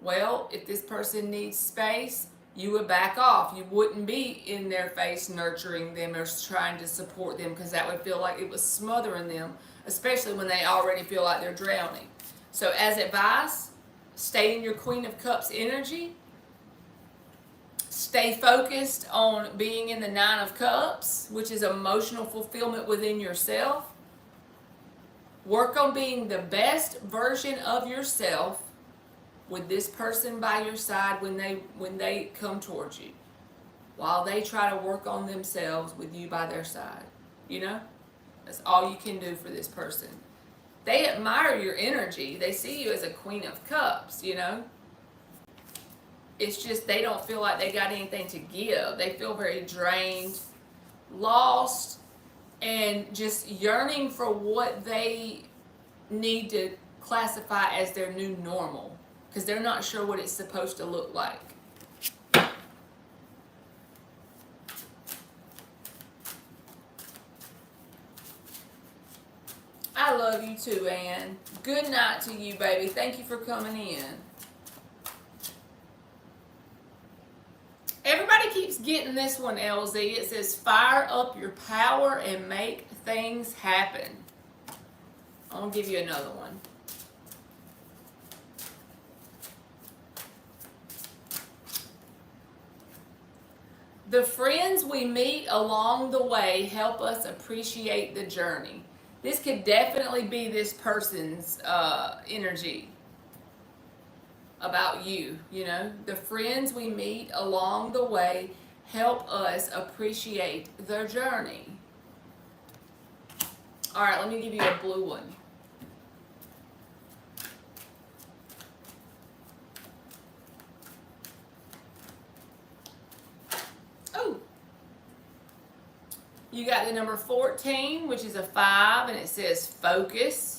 well, if this person needs space, you would back off. You wouldn't be in their face nurturing them or trying to support them, because that would feel like it was smothering them, especially when they already feel like they're drowning. So as advice, stay in your Queen of Cups energy. Stay focused on being in the Nine of Cups, which is emotional fulfillment within yourself. Work on being the best version of yourself with this person by your side when they come towards you, while they try to work on themselves with you by their side. You know? That's all you can do for this person. They admire your energy. They see you as a Queen of Cups, you know? It's just they don't feel like they got anything to give. They feel very drained, lost, and just yearning for what they need to classify as their new normal, because they're not sure what it's supposed to look like. I love you too, Ann. Good night to you, baby. Thank you for coming in. Everybody keeps getting this one, LZ. It says, fire up your power and make things happen. I'll give you another one. The friends we meet along the way help us appreciate the journey. This could definitely be this person's energy about you, you know. The friends we meet along the way help us appreciate their journey. All right, let me give you a blue one. Oh, you got the number 14, which is a 5, and it says focus.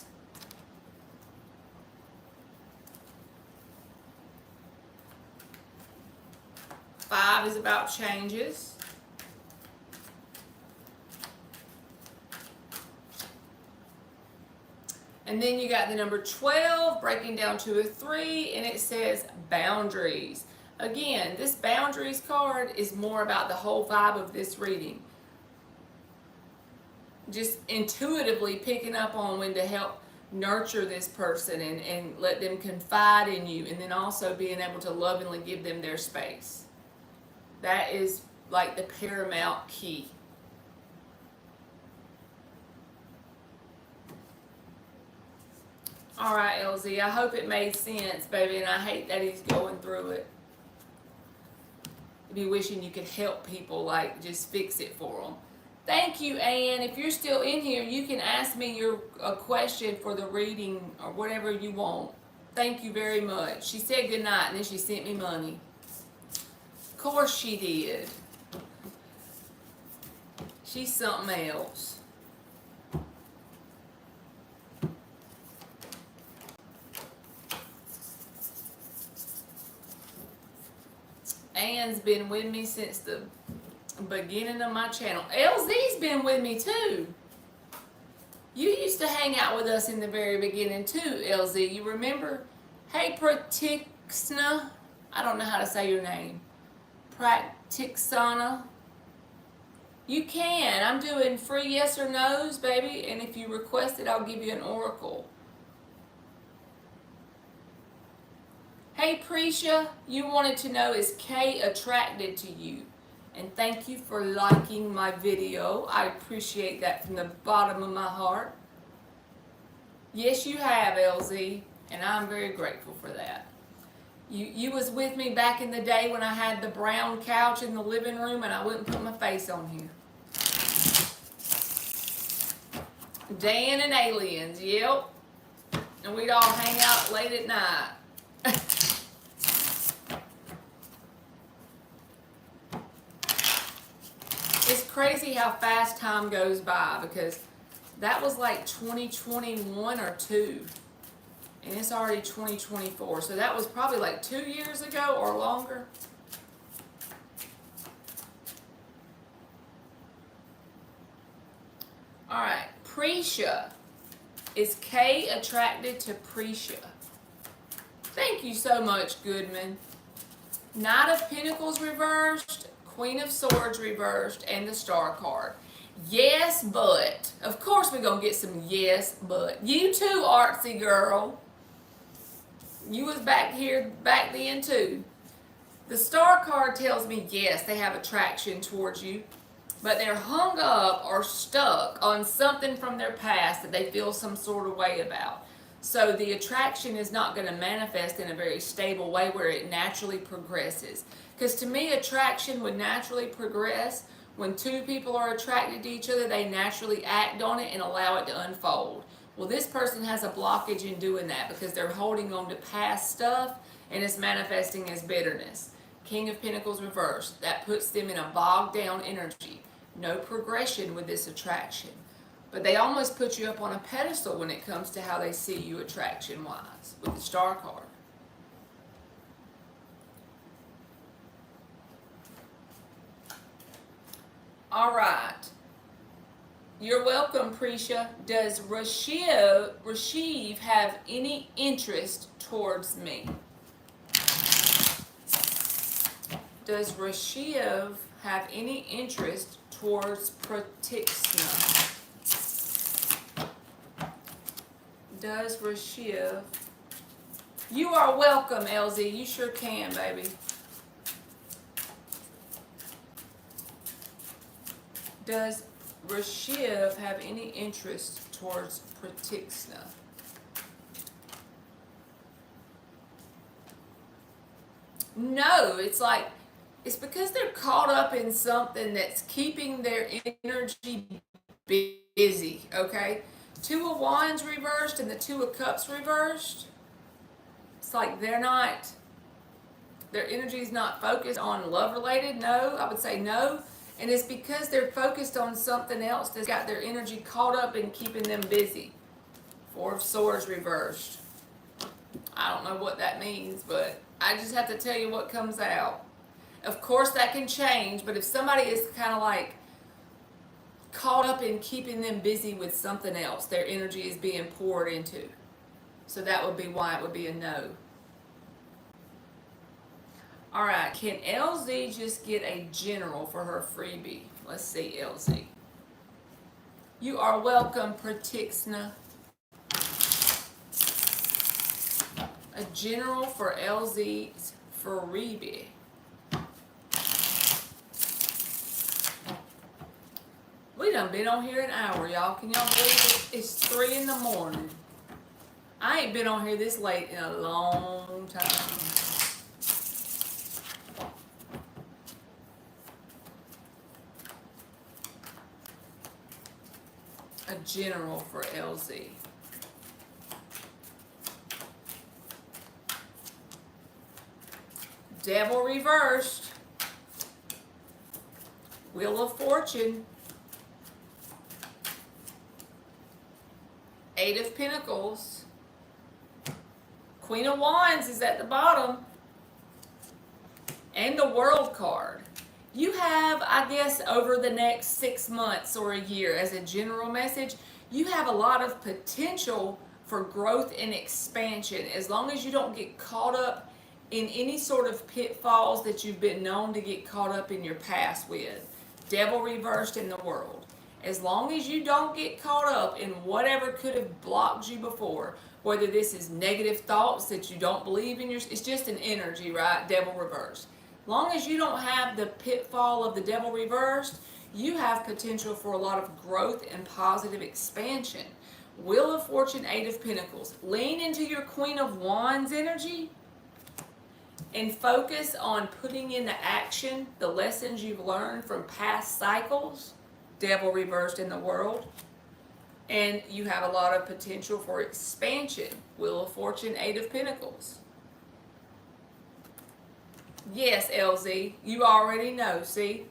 Five is about changes. And then you got the number 12, breaking down to a 3, and it says boundaries. Again, this boundaries card is more about the whole vibe of this reading. Just intuitively picking up on when to help nurture this person and let them confide in you, and then also being able to lovingly give them their space. That is like the paramount key. All right, LZ, I hope it made sense, baby, and I hate that he's going through it. You'd be wishing you could help people, like just fix it for them. Thank you, Ann. If you're still in here, you can ask me a question for the reading or whatever you want. Thank you very much. She said goodnight and then she sent me money. Of course she did. She's something else. Ann's been with me since the beginning of my channel. LZ's been with me too. You used to hang out with us in the very beginning too, LZ. You remember? Hey, Pratixna. I don't know how to say your name. Pratixana. You can. I'm doing free yes or no's, baby. And if you request it, I'll give you an oracle. Hey, Prisha. You wanted to know, is Kay attracted to you? And thank you for liking my video. I appreciate that from the bottom of my heart. Yes, you have, LZ, and I'm very grateful for that. You was with me back in the day when I had the brown couch in the living room and I wouldn't put my face on here. Dan and aliens, yep. And we'd all hang out late at night. It's crazy how fast time goes by, because that was like 2021 or 2, and it's already 2024, so that was probably like 2 years ago or longer. All right, Prisha. Is Kay attracted to Prisha? Thank you so much, Goodman. Knight of Pentacles reversed, Queen of Swords reversed, and the Star card. Yes, but. Of course we're going to get some yes, but. You too, artsy girl. You was back here back then too. The Star card tells me, yes, they have attraction towards you, but they're hung up or stuck on something from their past that they feel some sort of way about. So the attraction is not going to manifest in a very stable way where it naturally progresses. Because to me, attraction would naturally progress when two people are attracted to each other. They naturally act on it and allow it to unfold. Well, this person has a blockage in doing that because they're holding on to past stuff and it's manifesting as bitterness. King of Pentacles reversed. That puts them in a bogged down energy. No progression with this attraction. But they almost put you up on a pedestal when it comes to how they see you attraction-wise with the Star card. All right. You're welcome, Prisha. Does Rashiv have any interest towards me? Does Rashiv have any interest towards Pratixna? Does Rashiv? You are welcome, LZ. You sure can, baby. Does Rashiv have any interest towards Pratixna? No, it's like, it's because they're caught up in something that's keeping their energy busy, okay? Two of Wands reversed and the Two of Cups reversed. It's like they're not, their energy is not focused on love related. No, I would say no. And it's because they're focused on something else that's got their energy caught up in keeping them busy. Four of Swords reversed. I don't know what that means, but I just have to tell you what comes out. Of course that can change, but if somebody is kind of like caught up in keeping them busy with something else, their energy is being poured into. So that would be why it would be a no. All right, can LZ just get a general for her freebie? Let's see, LZ. You are welcome, Pratixna. A general for LZ's freebie. We done been on here an hour, y'all. Can y'all believe it? It's 3 in the morning. I ain't been on here this late in a long time. A general for LZ. Devil reversed. Wheel of Fortune. 8 of Pentacles. Queen of Wands is at the bottom. And the World card. You have, I guess, over the next 6 months or a year, as a general message, you have a lot of potential for growth and expansion, as long as you don't get caught up in any sort of pitfalls that you've been known to get caught up in your past with. Devil reversed in the World. As long as you don't get caught up in whatever could have blocked you before, whether this is negative thoughts that you don't believe in, it's just an energy, right? Devil reversed. Long as you don't have the pitfall of the devil reversed, you have potential for a lot of growth and positive expansion. Wheel of Fortune, 8 of Pentacles. Lean into your Queen of Wands energy and focus on putting into action the lessons you've learned from past cycles. Devil reversed in the World. And you have a lot of potential for expansion. Wheel of Fortune, 8 of Pentacles. Yes, LZ, you already know, see?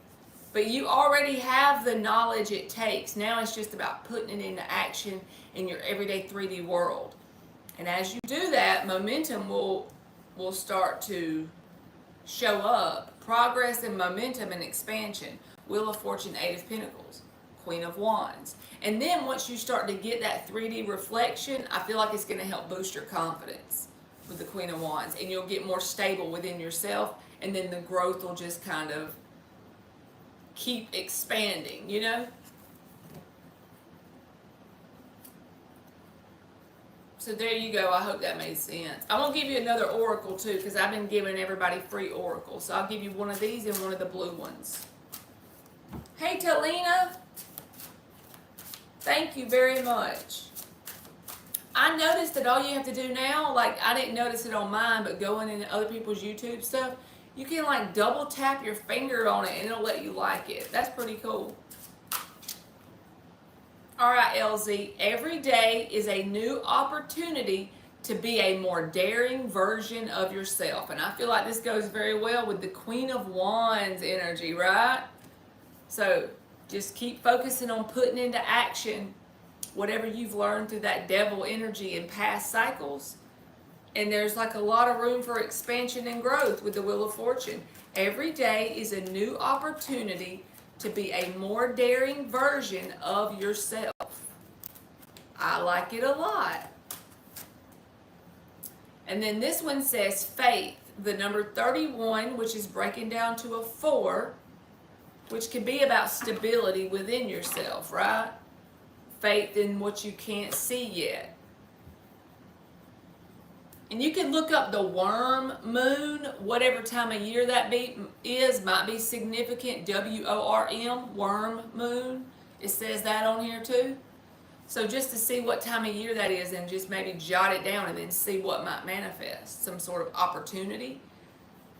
But you already have the knowledge it takes. Now it's just about putting it into action in your everyday 3D world. And as you do that, momentum will start to show up. Progress and momentum and expansion. Wheel of Fortune, 8 of Pentacles. Queen of Wands. And then once you start to get that 3D reflection, I feel like it's going to help boost your confidence with the Queen of Wands. And you'll get more stable within yourself. And then the growth will just kind of keep expanding, you know? So there you go. I hope that made sense. I'm going to give you another oracle too, because I've been giving everybody free oracles. So I'll give you one of these and one of the blue ones. Hey, Talina. Thank you very much. I noticed that all you have to do now, like I didn't notice it on mine, but going into other people's YouTube stuff, you can like double tap your finger on it and it'll let you like it. That's pretty cool. All right, LZ, every day is a new opportunity to be a more daring version of yourself. And I feel like this goes very well with the Queen of Wands energy, right? So just keep focusing on putting into action whatever you've learned through that devil energy in past cycles. And there's like a lot of room for expansion and growth with the Wheel of Fortune. Every day is a new opportunity to be a more daring version of yourself. I like it a lot. And then this one says faith, the number 31, which is breaking down to a 4, which can be about stability within yourself, right? Faith in what you can't see yet. And you can look up the worm moon, whatever time of year that might be significant. W-O-R-M, worm moon. It says that on here too. So just to see what time of year that is and just maybe jot it down and then see what might manifest. Some sort of opportunity.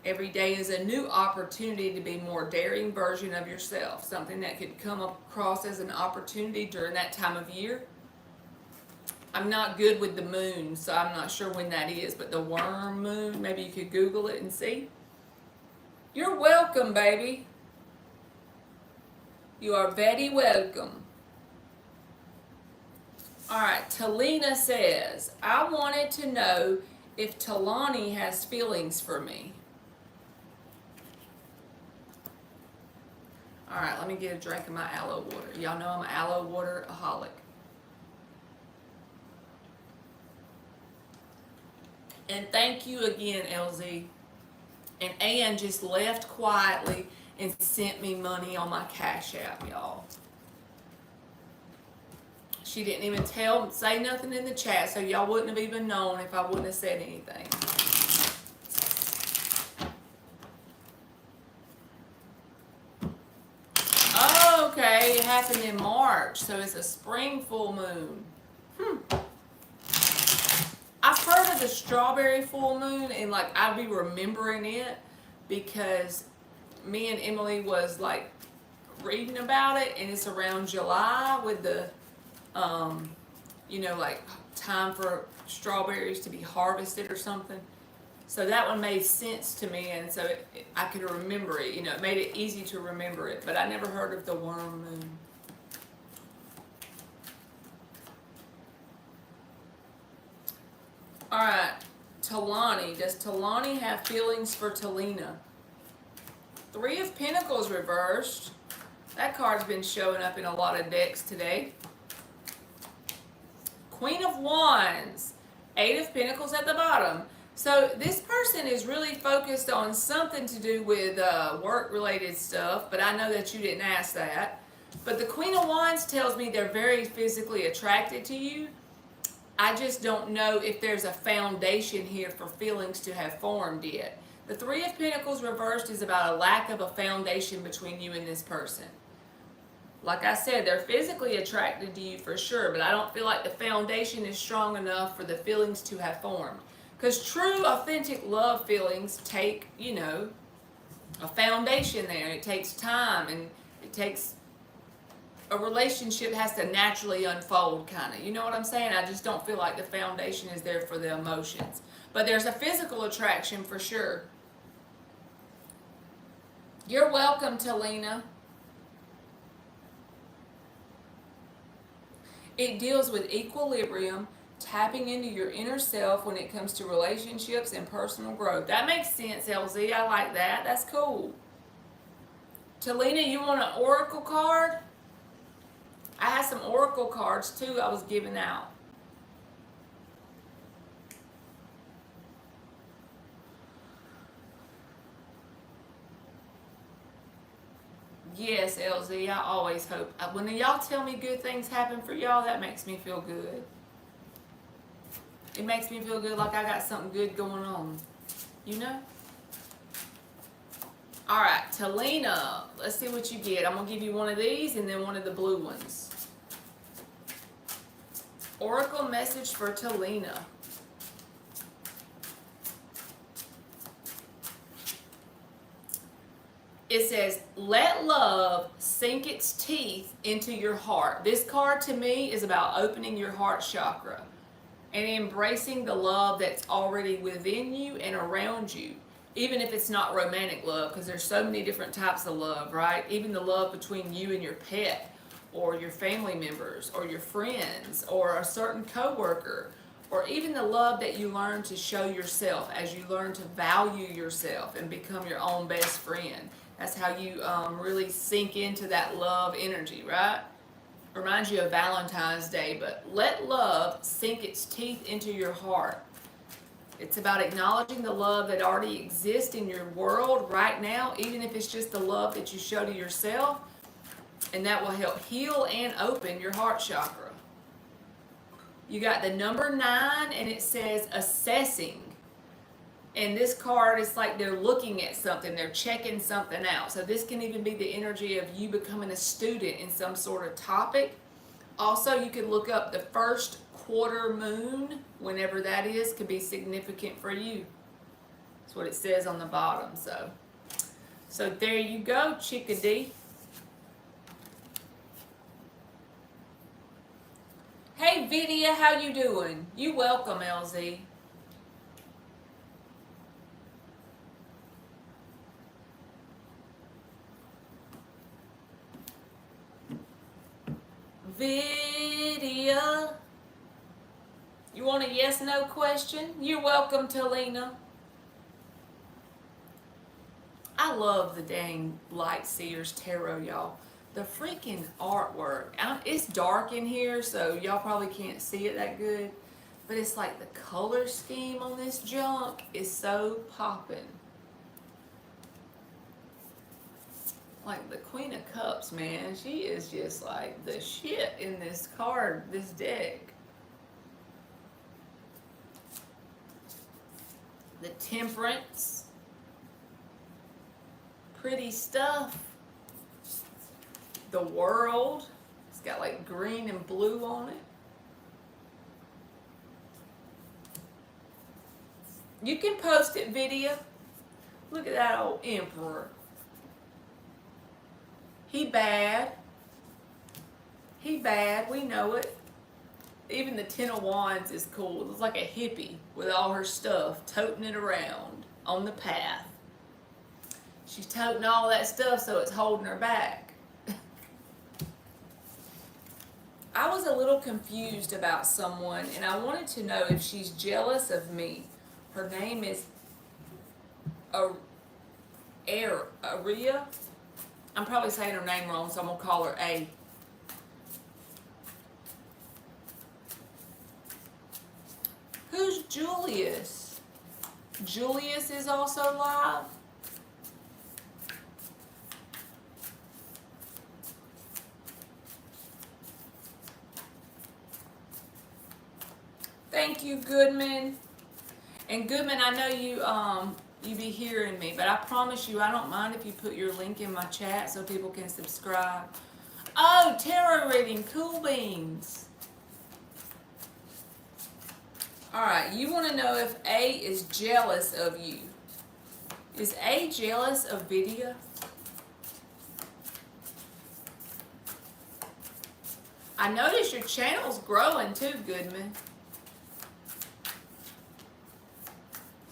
Every day is a new opportunity to be a more daring version of yourself. Something that could come across as an opportunity during that time of year. I'm not good with the moon, so I'm not sure when that is, but the worm moon, maybe you could Google it and see. You're welcome, baby. You are very welcome. All right, Talina says, I wanted to know if Talani has feelings for me. All right, let me get a drink of my aloe water. Y'all know I'm an aloe water-aholic. And thank you again, LZ. And Ann just left quietly and sent me money on my Cash App, y'all. She didn't even say nothing in the chat, so y'all wouldn't have even known if I wouldn't have said anything. Oh, okay, it happened in March, so it's a spring full moon. I've heard of the strawberry full moon, and like I'd be remembering it because me and Emily was like reading about it, and it's around July with the like time for strawberries to be harvested or something. So that one made sense to me, and so I could remember it. It made it easy to remember it, but I never heard of the worm moon. All right, Talani. Does Talani have feelings for Talina? 3 of Pentacles reversed. That card's been showing up in a lot of decks today. Queen of Wands. 8 of Pentacles at the bottom. So this person is really focused on something to do with work-related stuff, but I know that you didn't ask that. But the Queen of Wands tells me they're very physically attracted to you. I just don't know if there's a foundation here for feelings to have formed yet. The 3 of Pentacles reversed is about a lack of a foundation between you and this person. Like I said, they're physically attracted to you for sure, but I don't feel like the foundation is strong enough for the feelings to have formed. Because true, authentic love feelings take, a foundation there. It takes time, and it takes a relationship has to naturally unfold, kind of. You know what I'm saying? I just don't feel like the foundation is there for the emotions. But there's a physical attraction for sure. You're welcome, Talina. It deals with equilibrium, tapping into your inner self when it comes to relationships and personal growth. That makes sense, LZ. I like that. That's cool. Talina, you want an oracle card? I had some oracle cards too I was giving out. Yes, LZ, I always hope. When y'all tell me good things happen for y'all, that makes me feel good. It makes me feel good like I got something good going on. All right, Talina, let's see what you get. I'm going to give you one of these and then one of the blue ones. Oracle message for Talina. It says, let love sink its teeth into your heart. This card to me is about opening your heart chakra and embracing the love that's already within you and around you. Even if it's not romantic love, because there's so many different types of love, right? Even the love between you and your pet, or your family members, or your friends, or a certain coworker, or even the love that you learn to show yourself as you learn to value yourself and become your own best friend. That's how you really sink into that love energy, right? Reminds you of Valentine's Day, but let love sink its teeth into your heart. It's about acknowledging the love that already exists in your world right now, even if it's just the love that you show to yourself, and that will help heal and open your heart chakra. You got the number 9, and it says assessing. And this card is like they're looking at something, they're checking something out. So this can even be the energy of you becoming a student in some sort of topic. Also, you can look up the first quarter moon, whenever that is, could be significant for you. That's what it says on the bottom. So there you go, chickadee. Hey Vidya, how you doing? You welcome, LZ. Vidya. You want a yes/no question? You're welcome, Talina. I love the dang Light Seers Tarot, y'all. The freaking artwork. It's dark in here, so y'all probably can't see it that good. But it's like the color scheme on this junk is so popping. Like the Queen of Cups, man. She is just like the shit in this card, this deck. The Temperance. Pretty stuff. The World. It's got like green and blue on it. You can post it video. Look at that old Emperor. He bad. He bad. We know it. Even the Ten of Wands is cool. It looks like a hippie with all her stuff, toting it around on the path. She's toting all that stuff so it's holding her back. I was a little confused about someone, and I wanted to know if she's jealous of me. Her name is Aria. I'm probably saying her name wrong, so I'm going to call her A. Who's Julius? Julius is also live. Thank you, Goodman. And Goodman, I know you be hearing me, but I promise you I don't mind if you put your link in my chat so people can subscribe. Oh, tarot reading, cool beans. Alright, you want to know if A is jealous of you. Is A jealous of Vidya? I notice your channel's growing too, Goodman.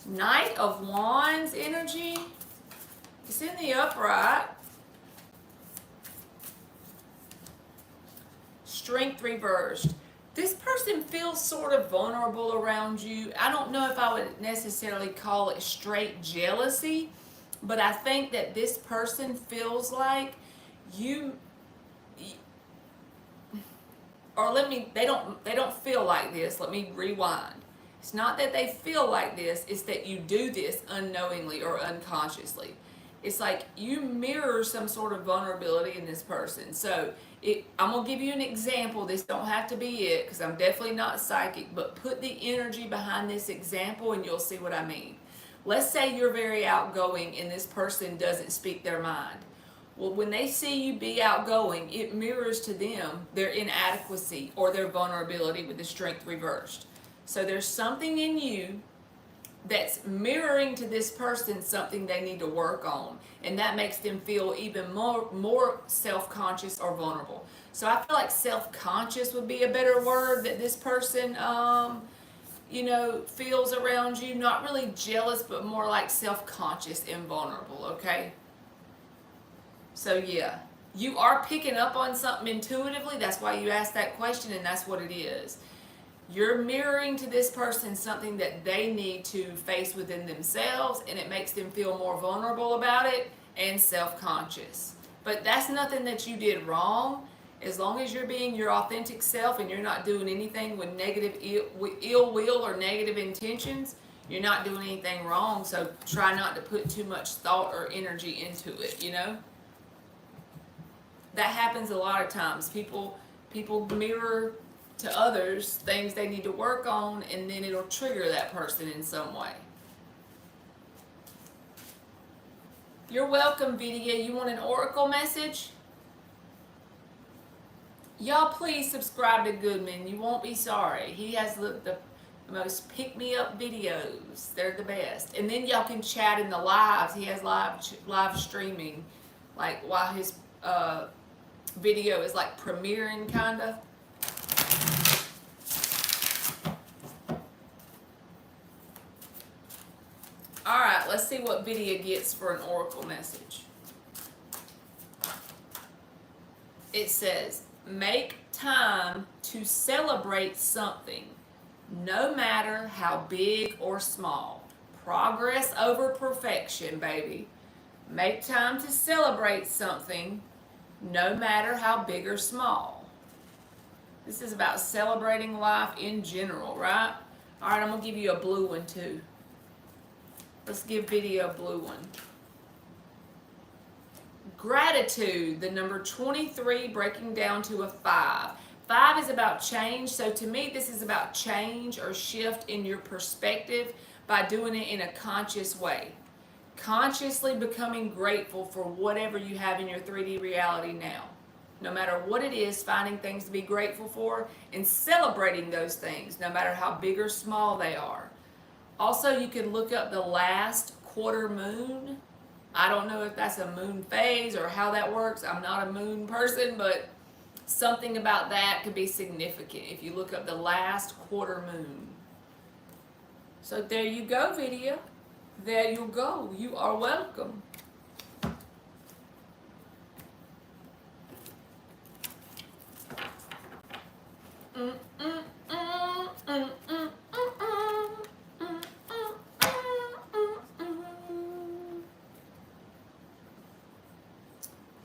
Knight of Wands energy. It's in the upright. Strength reversed. This person feels sort of vulnerable around you. I don't know if I would necessarily call it straight jealousy, but I think that this person feels like you, or they don't feel like this. Let me rewind. It's not that they feel like this, it's that you do this unknowingly or unconsciously. It's like you mirror some sort of vulnerability in this person. So I'm going to give you an example. This don't have to be it because I'm definitely not psychic, but put the energy behind this example and you'll see what I mean. Let's say you're very outgoing and this person doesn't speak their mind. Well, when they see you be outgoing, it mirrors to them their inadequacy or their vulnerability with the strength reversed. So there's something in you that's mirroring to this person something they need to work on, and that makes them feel even more self-conscious or vulnerable. So I feel like self-conscious would be a better word that this person feels around you. Not really jealous, but more like self-conscious and vulnerable, okay? So yeah, you are picking up on something intuitively. That's why you asked that question, and that's what it is. You're mirroring to this person something that they need to face within themselves, and it makes them feel more vulnerable about it and self-conscious. But that's nothing that you did wrong. As long as you're being your authentic self and you're not doing anything with negative ill will or negative intentions, you're not doing anything wrong. So try not to put too much thought or energy into it, you know? That happens a lot of times. People mirror to others things they need to work on, and then it'll trigger that person in some way. You're welcome, Vidya. You want an oracle message? Y'all please subscribe to Goodman. You won't be sorry. He has the most pick-me-up videos. They're the best. And then y'all can chat in the lives. He has live streaming, like while his video is like premiering kind of. Alright, let's see what Vidya gets for an oracle message. It says, make time to celebrate something, no matter how big or small. Progress over perfection, baby. Make time to celebrate something, no matter how big or small. This is about celebrating life in general, right? Alright, I'm going to give you a blue one too. Let's give Vidya a blue one. Gratitude, the number 23 breaking down to a 5. 5 is about change, so to me this is about change or shift in your perspective by doing it in a conscious way. Consciously becoming grateful for whatever you have in your 3D reality now. No matter what it is, finding things to be grateful for and celebrating those things, no matter how big or small they are. Also, you can look up the last quarter moon. I don't know if that's a moon phase or how that works. I'm not a moon person, but something about that could be significant if you look up the last quarter moon. So there you go, video. There you go. You are welcome.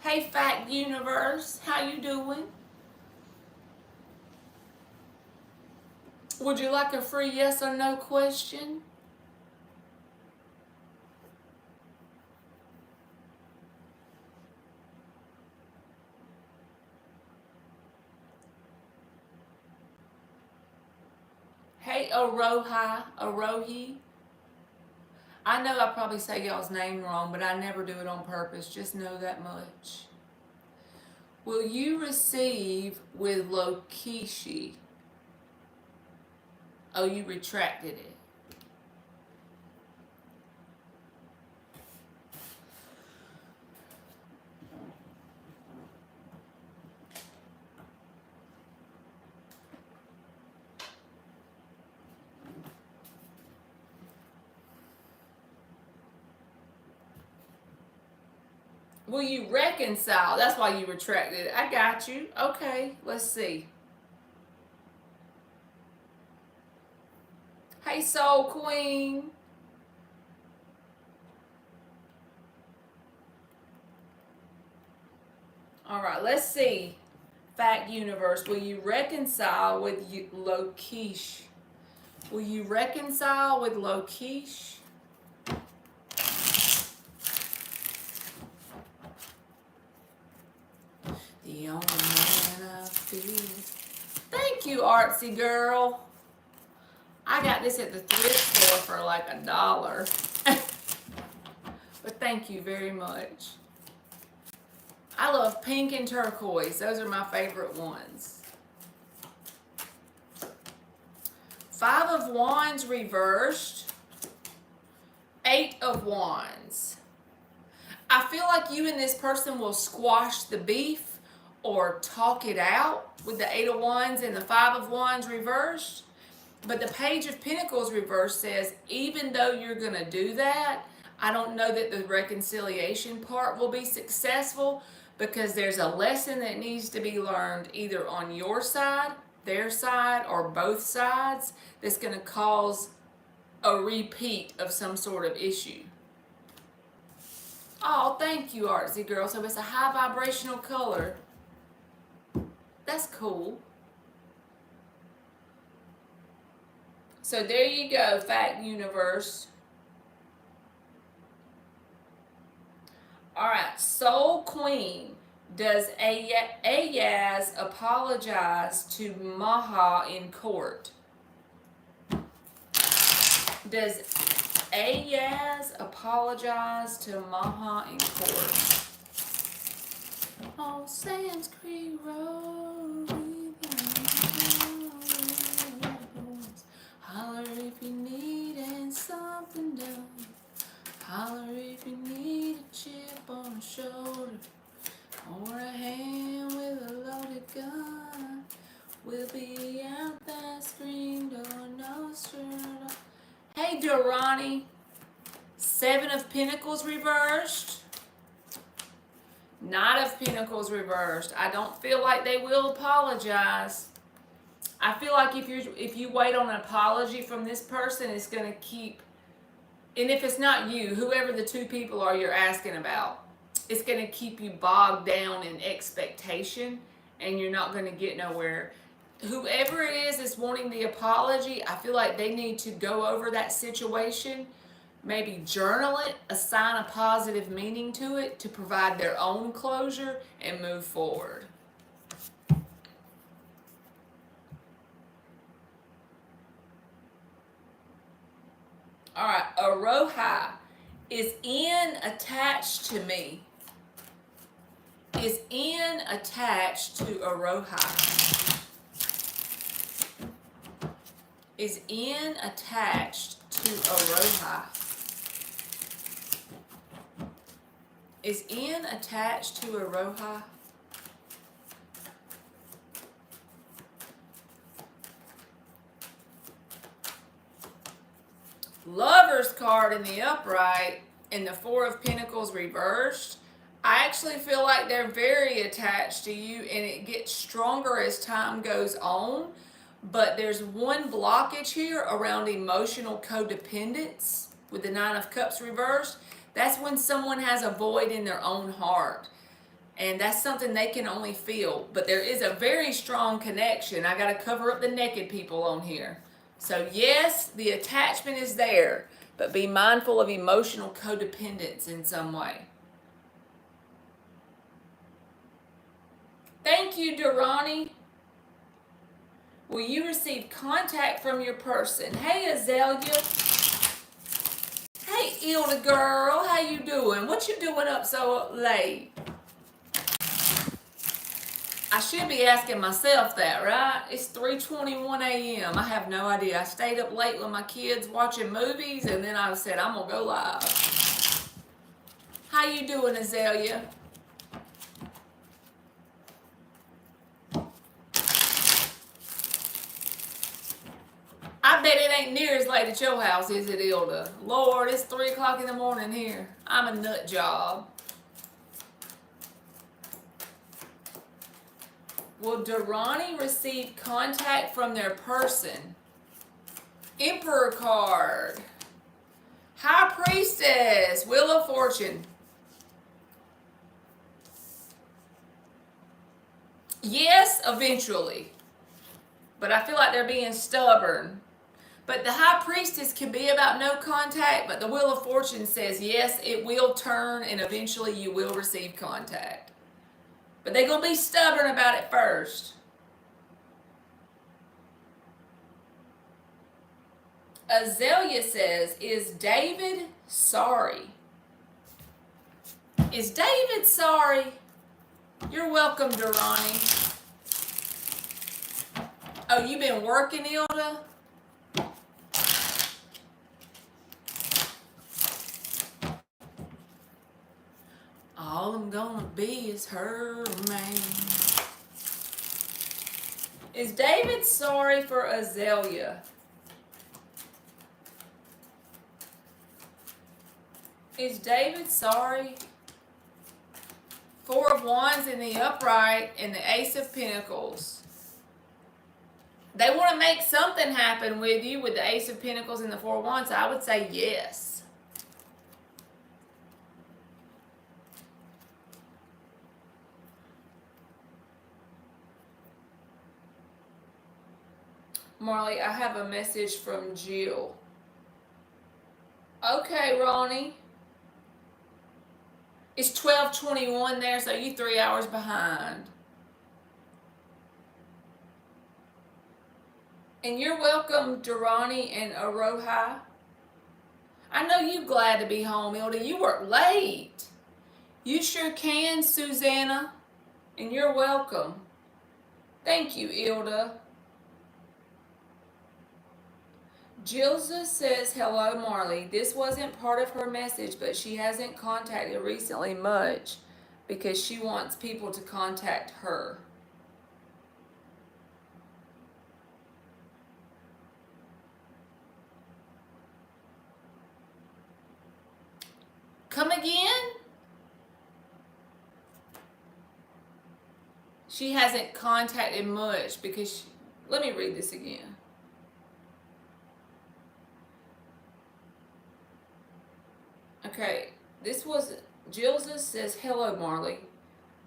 Hey, Fact Universe, how you doing? Would you like a free yes or no question? Hey, Arohi. I know I probably say y'all's name wrong, but I never do it on purpose. Just know that much. Will you receive with Lokishi? Oh, you retracted it. Will you reconcile? That's why you retracted it. I got you. Okay, let's see. Hey, Soul Queen. All right, let's see. Fact Universe, will you reconcile with Lokish? Will you reconcile with Lokish? The only man I feel. Thank you, Artsy Girl. I got this at the thrift store for like $1. But thank you very much. I love pink and turquoise. Those are my favorite ones. 5 of Wands reversed. 8 of Wands. I feel like you and this person will squash the beef or talk it out with the 8 of Wands and the 5 of Wands reversed. But the Page of Pentacles reversed says, even though you're going to do that, I don't know that the reconciliation part will be successful because there's a lesson that needs to be learned either on your side, their side, or both sides that's going to cause a repeat of some sort of issue. Oh, thank you, Artsy Girl. So it's a high vibrational color. That's cool. So there you go, Fact Universe. All right, Soul Queen. Does Ayaz apologize to Maha in court? Does Ayaz apologize to Maha in court? On Sands Creek Road, holler if you need something done. Holler if you need a chip on the shoulder or a hand with a loaded gun. We'll be out that screen door, no shirt. Hey, Durrani. 7 of Pentacles reversed. Knight of Pentacles reversed. I don't feel like they will apologize. I feel like if you wait on an apology from this person, it's going to keep, and if it's not you, whoever the 2 people are you're asking about, it's going to keep you bogged down in expectation and you're not going to get nowhere. Whoever it is that's wanting the apology, I feel like they need to go over that situation maybe journal it, assign a positive meaning to it to provide their own closure and move forward. All right, Aroha. Is in attached to me? Is in attached to Aroha? Is in attached to Aroha? Is in attached to Aroha? Lover's card in the upright and the Four of Pentacles reversed. I actually feel like they're very attached to you, and it gets stronger as time goes on. But there's one blockage here around emotional codependence with the Nine of Cups reversed. That's when someone has a void in their own heart. And that's something they can only feel. But there is a very strong connection. I got to cover up the naked people on here. So yes, the attachment is there, but be mindful of emotional codependence in some way. Thank you, Durrani. Will you receive contact from your person? Hey, Azalea. Hey, Ilda girl. How you doing? What you doing up so late? I should be asking myself that, right? It's 3:21 a.m. I have no idea. I stayed up late with my kids watching movies, and then I said, I'm going to go live. How you doing, Azalea? I bet it ain't near as late at your house, is it, Ilda? Lord, it's 3 o'clock in the morning here. I'm a nut job. Will Durrani receive contact from their person? Emperor card. High Priestess. Wheel of Fortune. Yes, eventually. But I feel like they're being stubborn. But the High Priestess can be about no contact, but the Wheel of Fortune says yes, it will turn and eventually you will receive contact. But they're going to be stubborn about it first. Azalea says, is David sorry? Is David sorry? You're welcome, Durrani. Oh, you been working, Ilda? All I'm gonna be is her man. Is David sorry for Azalea? Is David sorry? Four of Wands in the upright and the Ace of Pentacles. They want to make something happen with you with the Ace of Pentacles and the Four of Wands. So I would say yes. Marley, I have a message from Jill. Okay, Ronnie. It's 12:21 there, so you 3 hours behind. And you're welcome, Durrani and Aroha. I know you glad to be home, Ilda. You work late. You sure can, Susanna. And you're welcome. Thank you, Ilda. Jilza says, hello, Marley. This wasn't part of her message, but she hasn't contacted recently much because she wants people to contact her. Come again? She hasn't contacted much because let me read this again. Okay, this was, Jilza says, hello, Marley.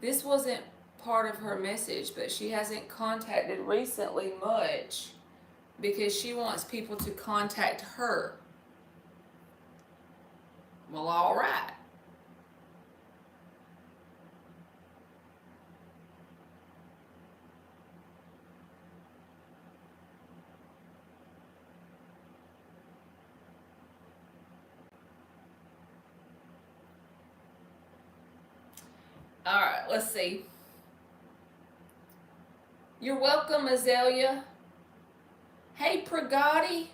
This wasn't part of her message, but she hasn't contacted recently much because she wants people to contact her. Well, all right. All right, let's see. You're welcome, Azalea. Hey, Pragati.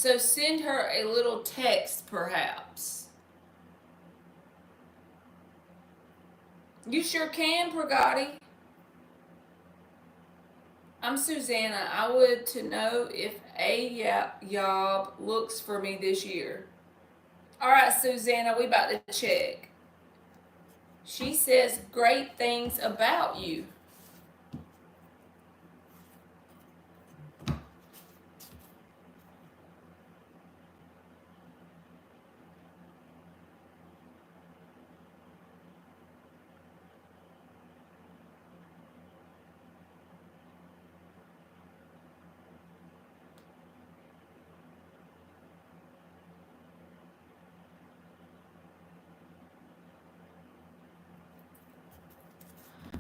So send her a little text, perhaps. You sure can, Pragati. I'm Susanna. I would to know if Ayob looks for me this year. All right, Susanna, we about to check. She says great things about you.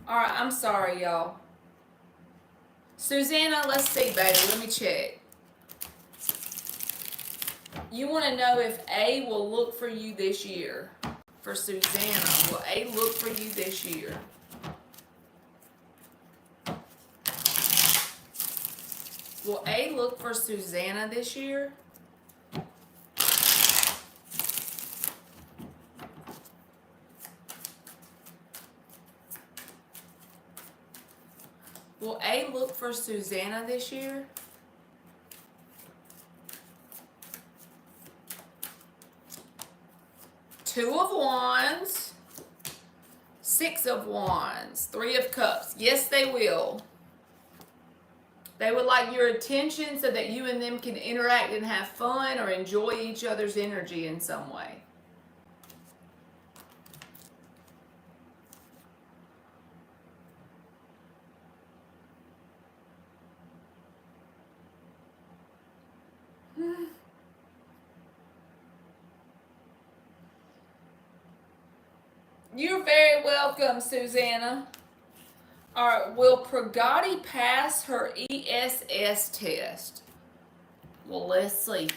All right, I'm sorry, y'all. Susanna, let's see, baby. Let me check. You want to know if A will look for you this year. For Susanna, will A look for you this year? Will A look for Susanna this year? Will A look for Susanna this year? Two of Wands, Six of Wands, Three of Cups. Yes, they will. They would like your attention so that you and them can interact and have fun or enjoy each other's energy in some way. You're very welcome, Susanna. All right, will Pragati pass her ESS test? Well, let's see.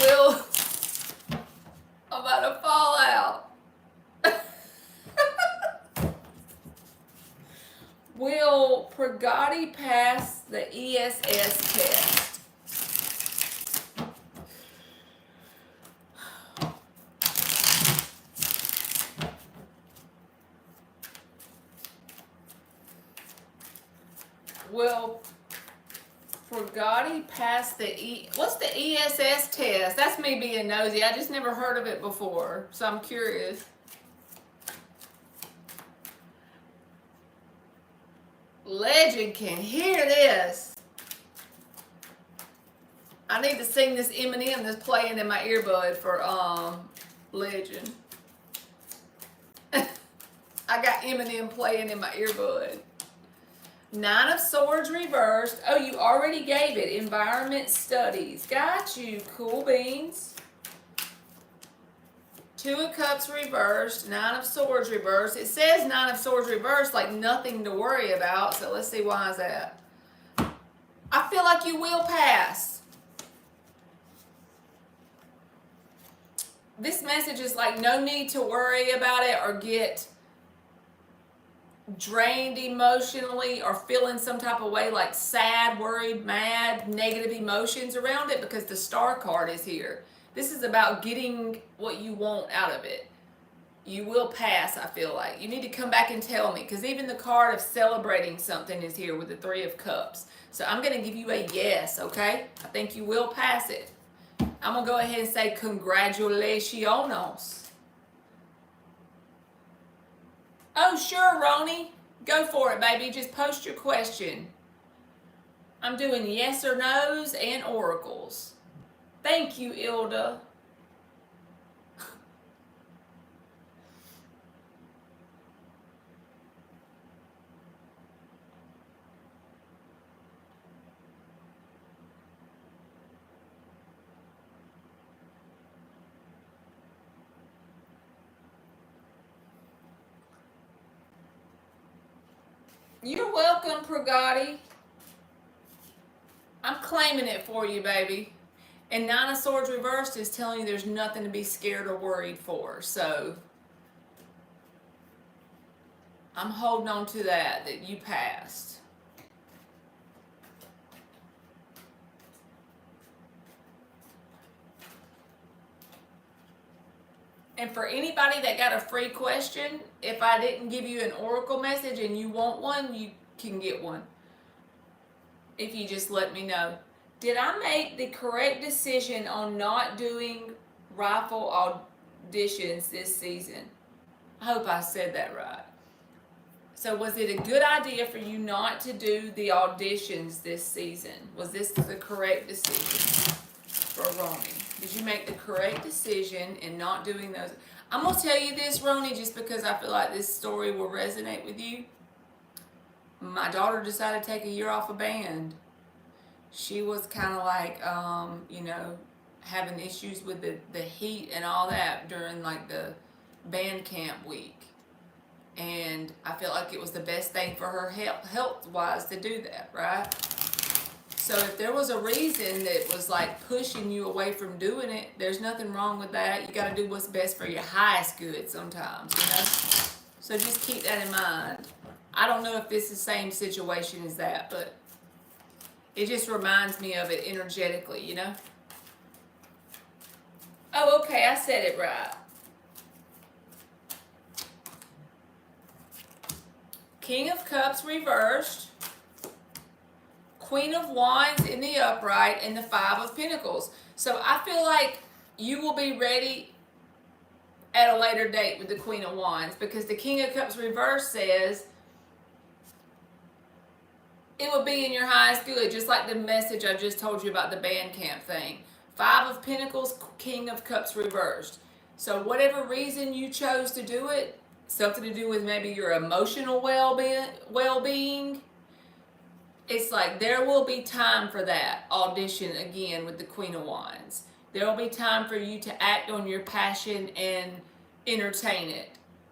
Will, I'm about to fall out. Will Pragati pass the ESS test? Will Pragati pass the what's the ESS test? That's me being nosy. I just never heard of it before, so I'm curious. Legend can hear this. I need to sing this Eminem that's playing in my earbud for Legend. I got Eminem playing in my earbud. Nine of Swords reversed. Oh, you already gave it. Environment studies. Got you. Cool beans. Two of Cups reversed. Nine of Swords reversed. It says Nine of Swords reversed like nothing to worry about. So let's see why is that. I feel like you will pass. This message is like no need to worry about it or get drained emotionally or feeling some type of way like sad, worried, mad, negative emotions around it because the Star card is here. This is about getting what you want out of it. You will pass, I feel like. You need to come back and tell me because even the card of celebrating something is here with the Three of Cups. So I'm going to give you a yes, okay? I think you will pass it. I'm going to go ahead and say congratulations. Oh, sure, Roni. Go for it, baby. Just post your question. I'm doing yes or no's and oracles. Thank you, Ilda. You're welcome, Pragati. I'm claiming it for you, baby. And Nine of Swords reversed is telling you there's nothing to be scared or worried for. So I'm holding on to that you passed. And for anybody that got a free question, if I didn't give you an oracle message and you want one, you can get one. If you just let me know. Did I make the correct decision on not doing rifle auditions this season? I hope I said that right. So was it a good idea for you not to do the auditions this season? Was this the correct decision for Roni? Did you make the correct decision in not doing those? I'm going to tell you this, Roni, just because I feel like this story will resonate with you. My daughter decided to take a year off of band. She was kind of like, having issues with the heat and all that during like the band camp week. And I felt like it was the best thing for her health-wise to do that, right? So if there was a reason that was like pushing you away from doing it, there's nothing wrong with that. You got to do what's best for your highest good sometimes, you know? So just keep that in mind. I don't know if this is the same situation as that, but it just reminds me of it energetically, you know? Oh, okay, I said it right. King of Cups reversed, Queen of Wands in the upright, and the Five of Pentacles. So I feel like you will be ready at a later date with the Queen of Wands, because the King of Cups reversed says it will be in your highest good, just like the message I just told you about the band camp thing. Five of Pentacles, King of Cups reversed. So whatever reason you chose to do it, something to do with maybe your emotional well-being, it's like there will be time for that audition again with the Queen of Wands. There will be time for you to act on your passion and entertain it.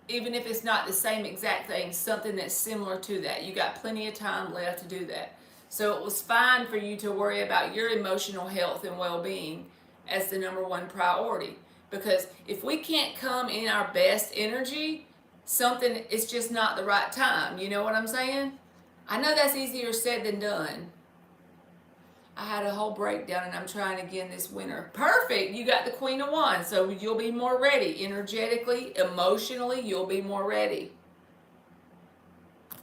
Even if it's not the same exact thing, something that's similar to that. You got plenty of time left to do that. So it was fine for you to worry about your emotional health and well-being as the number one priority. Because if we can't come in our best energy, something is just not the right time. You know what I'm saying? I know that's easier said than done. I had a whole breakdown and I'm trying again this winter. Perfect. You got the Queen of Wands. So you'll be more ready. Energetically, emotionally, you'll be more ready.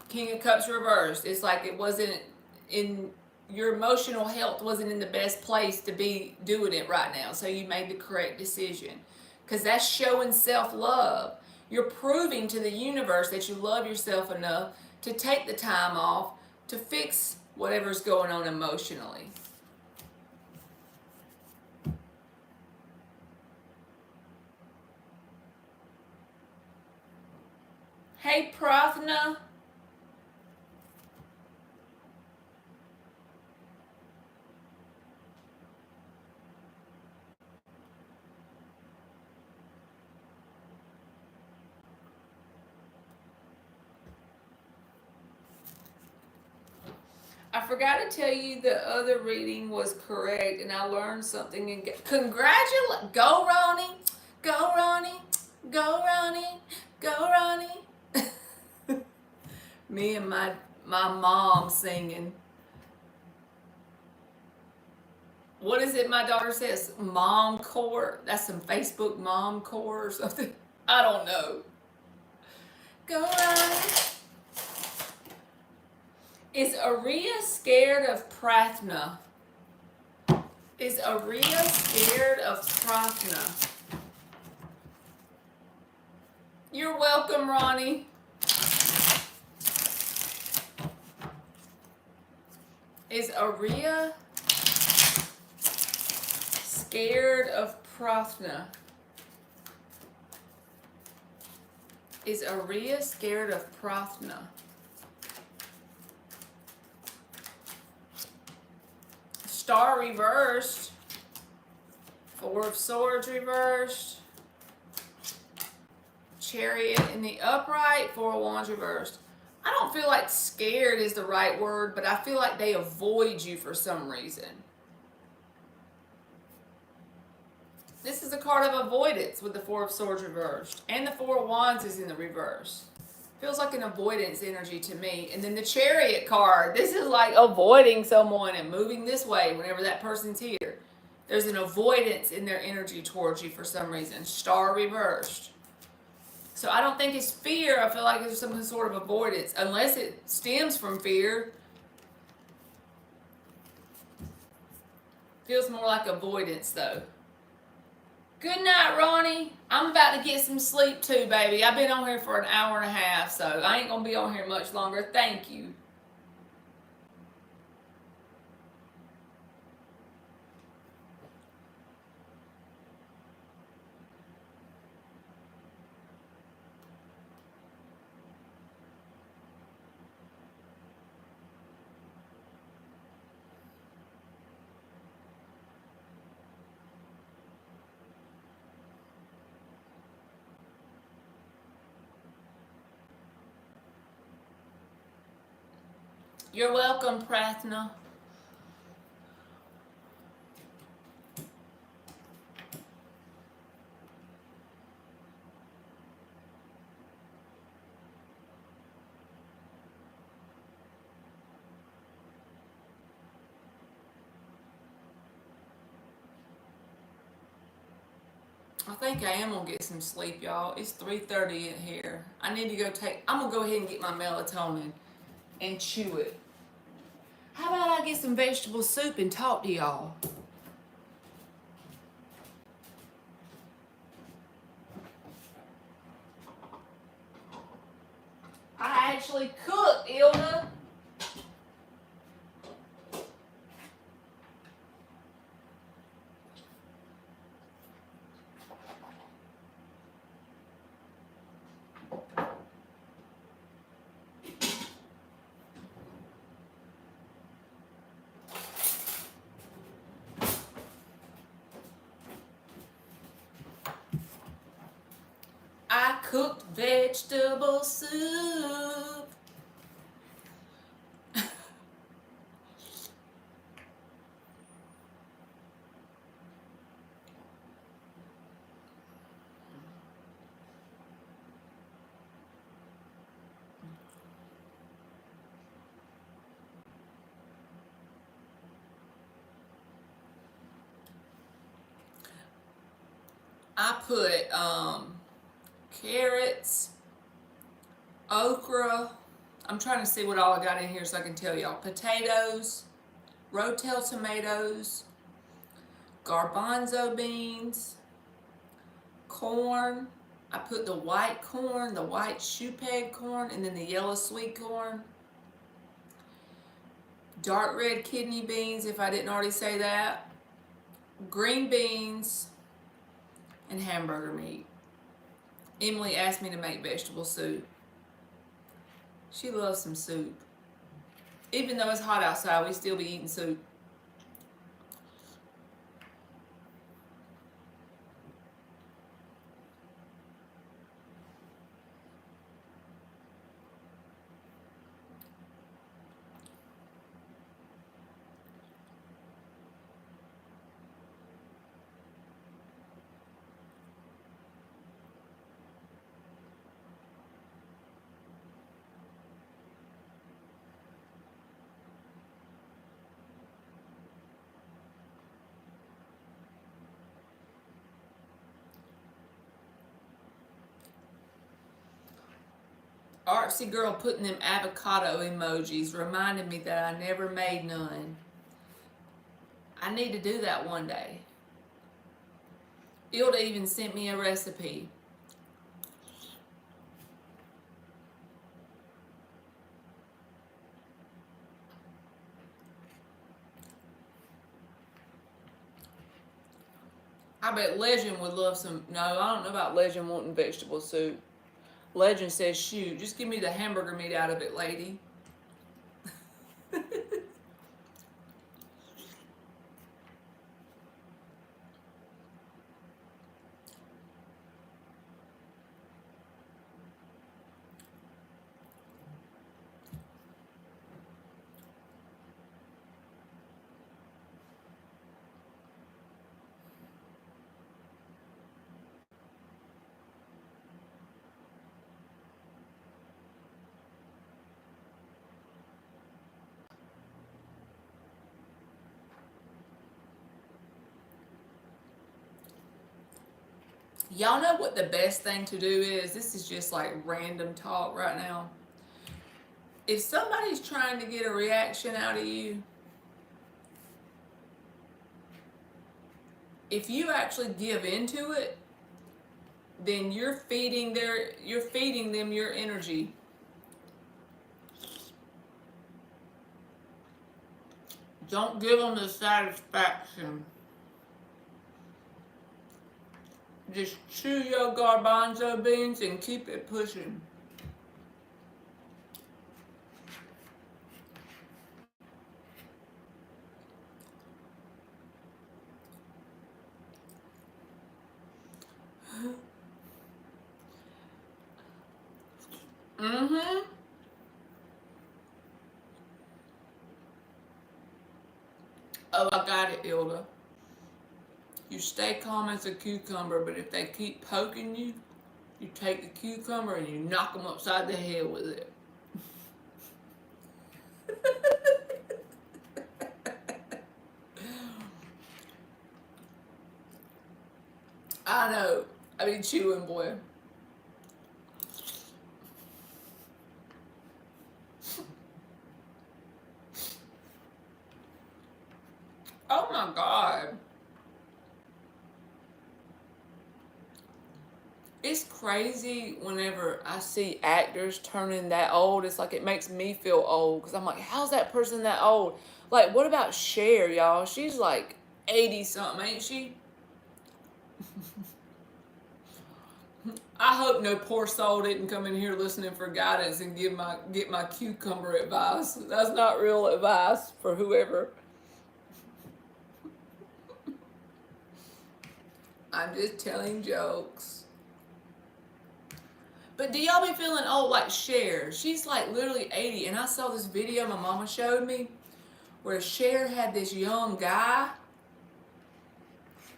King of Cups reversed. It's like it wasn't in your emotional health wasn't in the best place to be doing it right now. So you made the correct decision. Because that's showing self-love. You're proving to the universe that you love yourself enough to take the time off to fix whatever's going on emotionally. Hey, Prafna. I forgot to tell you the other reading was correct, and I learned something. And congratulate, go Roni, go Roni, go Roni, go Roni. Me and my mom singing. What is it my daughter says? Mom core? That's some Facebook mom core or something. I don't know. Go Roni. Is Aria scared of Prafna? Is Aria scared of Prafna? You're welcome, Ronnie. Is Aria scared of Prafna? Is Aria scared of Prafna? Star reversed. Four of Swords reversed. Chariot in the upright. Four of Wands reversed. I don't feel like scared is the right word, but I feel like they avoid you for some reason. This is a card of avoidance with the Four of Swords reversed. And the Four of Wands is in the reverse. Feels like an avoidance energy to me. And then the Chariot card. This is like avoiding someone and moving this way whenever that person's here. There's an avoidance in their energy towards you for some reason. Star reversed. So I don't think it's fear. I feel like there's some sort of avoidance. Unless it stems from fear. Feels more like avoidance though. Good night, Ronnie. I'm about to get some sleep too, baby. I've been on here for an hour and a half, so I ain't gonna be on here much longer. Thank you. You're welcome, Prathna. I think I am gonna get some sleep, y'all. It's 3:30 in here. I need to go I'm gonna go ahead and get my melatonin and chew it. How about I get some vegetable soup and talk to y'all? I actually cooked, Ilna. I cooked vegetable soup. I put carrots, okra. I'm trying to see what all I got in here so I can tell y'all. Potatoes, rotel tomatoes, garbanzo beans, corn. I put the white corn, the white shoe peg corn, and then the yellow sweet corn. Dark red kidney beans, if I didn't already say that. Green beans, and hamburger meat. Emily asked me to make vegetable soup. She loves some soup. Even though it's hot outside, we still be eating soup. Artsy girl putting them avocado emojis reminded me that I never made none. I need to do that one day. Ilda even sent me a recipe. I bet Legend would love some. No, I don't know about Legend wanting vegetable soup. Legend says, shoot, just give me the hamburger meat out of it, lady. Y'all know what the best thing to do is? This is just like random talk right now. If somebody's trying to get a reaction out of you, if you actually give into it, then you're feeding them your energy. Don't give them the satisfaction. Just chew your garbanzo beans and keep it pushing. Mm-hmm. Oh, I got it, Ilda. You stay calm as a cucumber, but if they keep poking you, you take the cucumber and you knock them upside the head with it. I know. I be chewing, boy. Oh my God. It's crazy whenever I see actors turning that old. It's like it makes me feel old because I'm like, how's that person that old? Like, what about Cher, y'all? She's like 80 something, ain't she? I hope no poor soul didn't come in here listening for guidance and get my cucumber advice. That's not real advice for whoever. I'm just telling jokes. But do y'all be feeling old like Cher? She's like literally 80, and I saw this video my mama showed me where Cher had this young guy,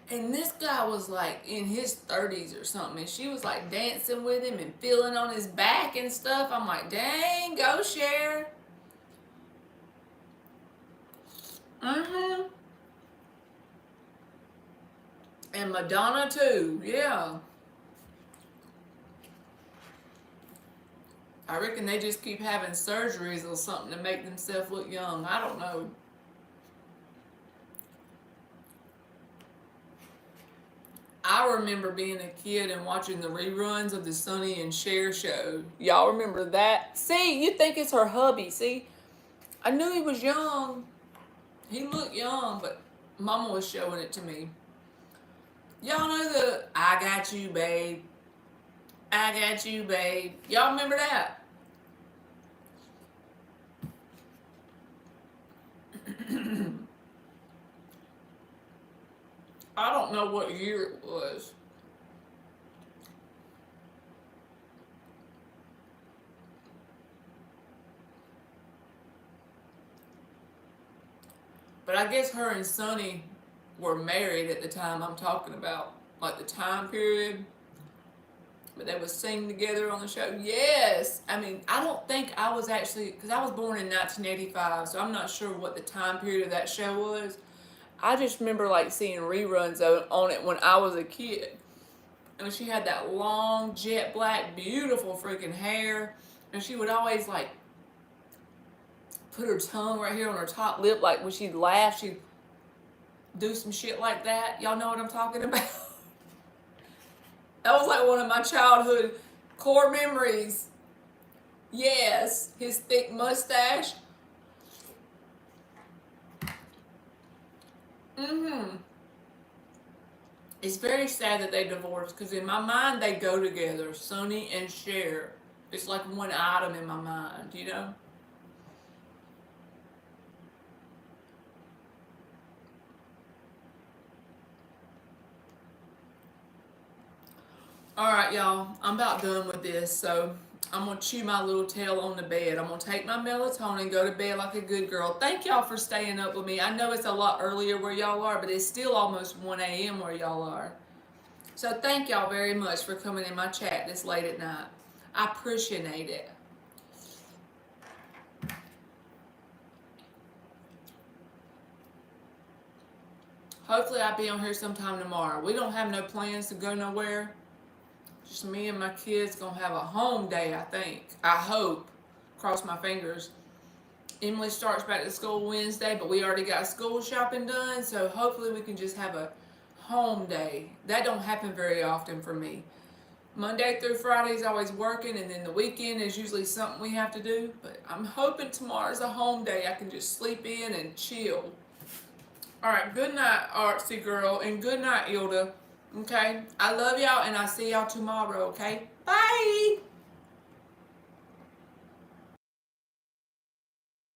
and this guy was like in his 30s or something, and she was like dancing with him and feeling on his back and stuff. I'm like, dang, go Cher. Mm-hmm. And Madonna too, yeah. I reckon they just keep having surgeries or something to make themselves look young. I don't know. I remember being a kid and watching the reruns of the Sonny and Cher show. Y'all remember that? See, you think it's her hubby. See, I knew he was young. He looked young, but Mama was showing it to me. Y'all know the I got you, babe. I got you, babe. Y'all remember that? I don't know what year it was. But I guess her and Sonny were married at the time I'm talking about. Like the time period. But they would sing together on the show. Yes! I mean, I don't think I was actually, because I was born in 1985, so I'm not sure what the time period of that show was. I just remember like seeing reruns on it when I was a kid. And she had that long, jet black, beautiful freaking hair. And she would always like put her tongue right here on her top lip. Like when she'd laugh, she'd do some shit like that. Y'all know what I'm talking about? That was like one of my childhood core memories. Yes, his thick mustache. Mm-hmm. It's very sad that they divorced because in my mind they go together, Sonny and Cher. It's like one item in my mind, you know? Alright, y'all, I'm about done with this, so I'm going to chew my little tail on the bed. I'm going to take my melatonin and go to bed like a good girl. Thank y'all for staying up with me. I know it's a lot earlier where y'all are, but it's still almost 1 a.m. where y'all are. So thank y'all very much for coming in my chat this late at night. I appreciate it. Hopefully I'll be on here sometime tomorrow. We don't have no plans to go nowhere. Just me and my kids gonna have a home day, I think. I hope. Cross my fingers. Emily starts back to school Wednesday, but we already got school shopping done, so hopefully we can just have a home day. That don't happen very often for me. Monday through Friday is always working, and then the weekend is usually something we have to do. But I'm hoping tomorrow's a home day. I can just sleep in and chill. All right, good night, Artsy Girl, and good night, Ilda. Okay, I love y'all, and I'll see y'all tomorrow, okay? Bye!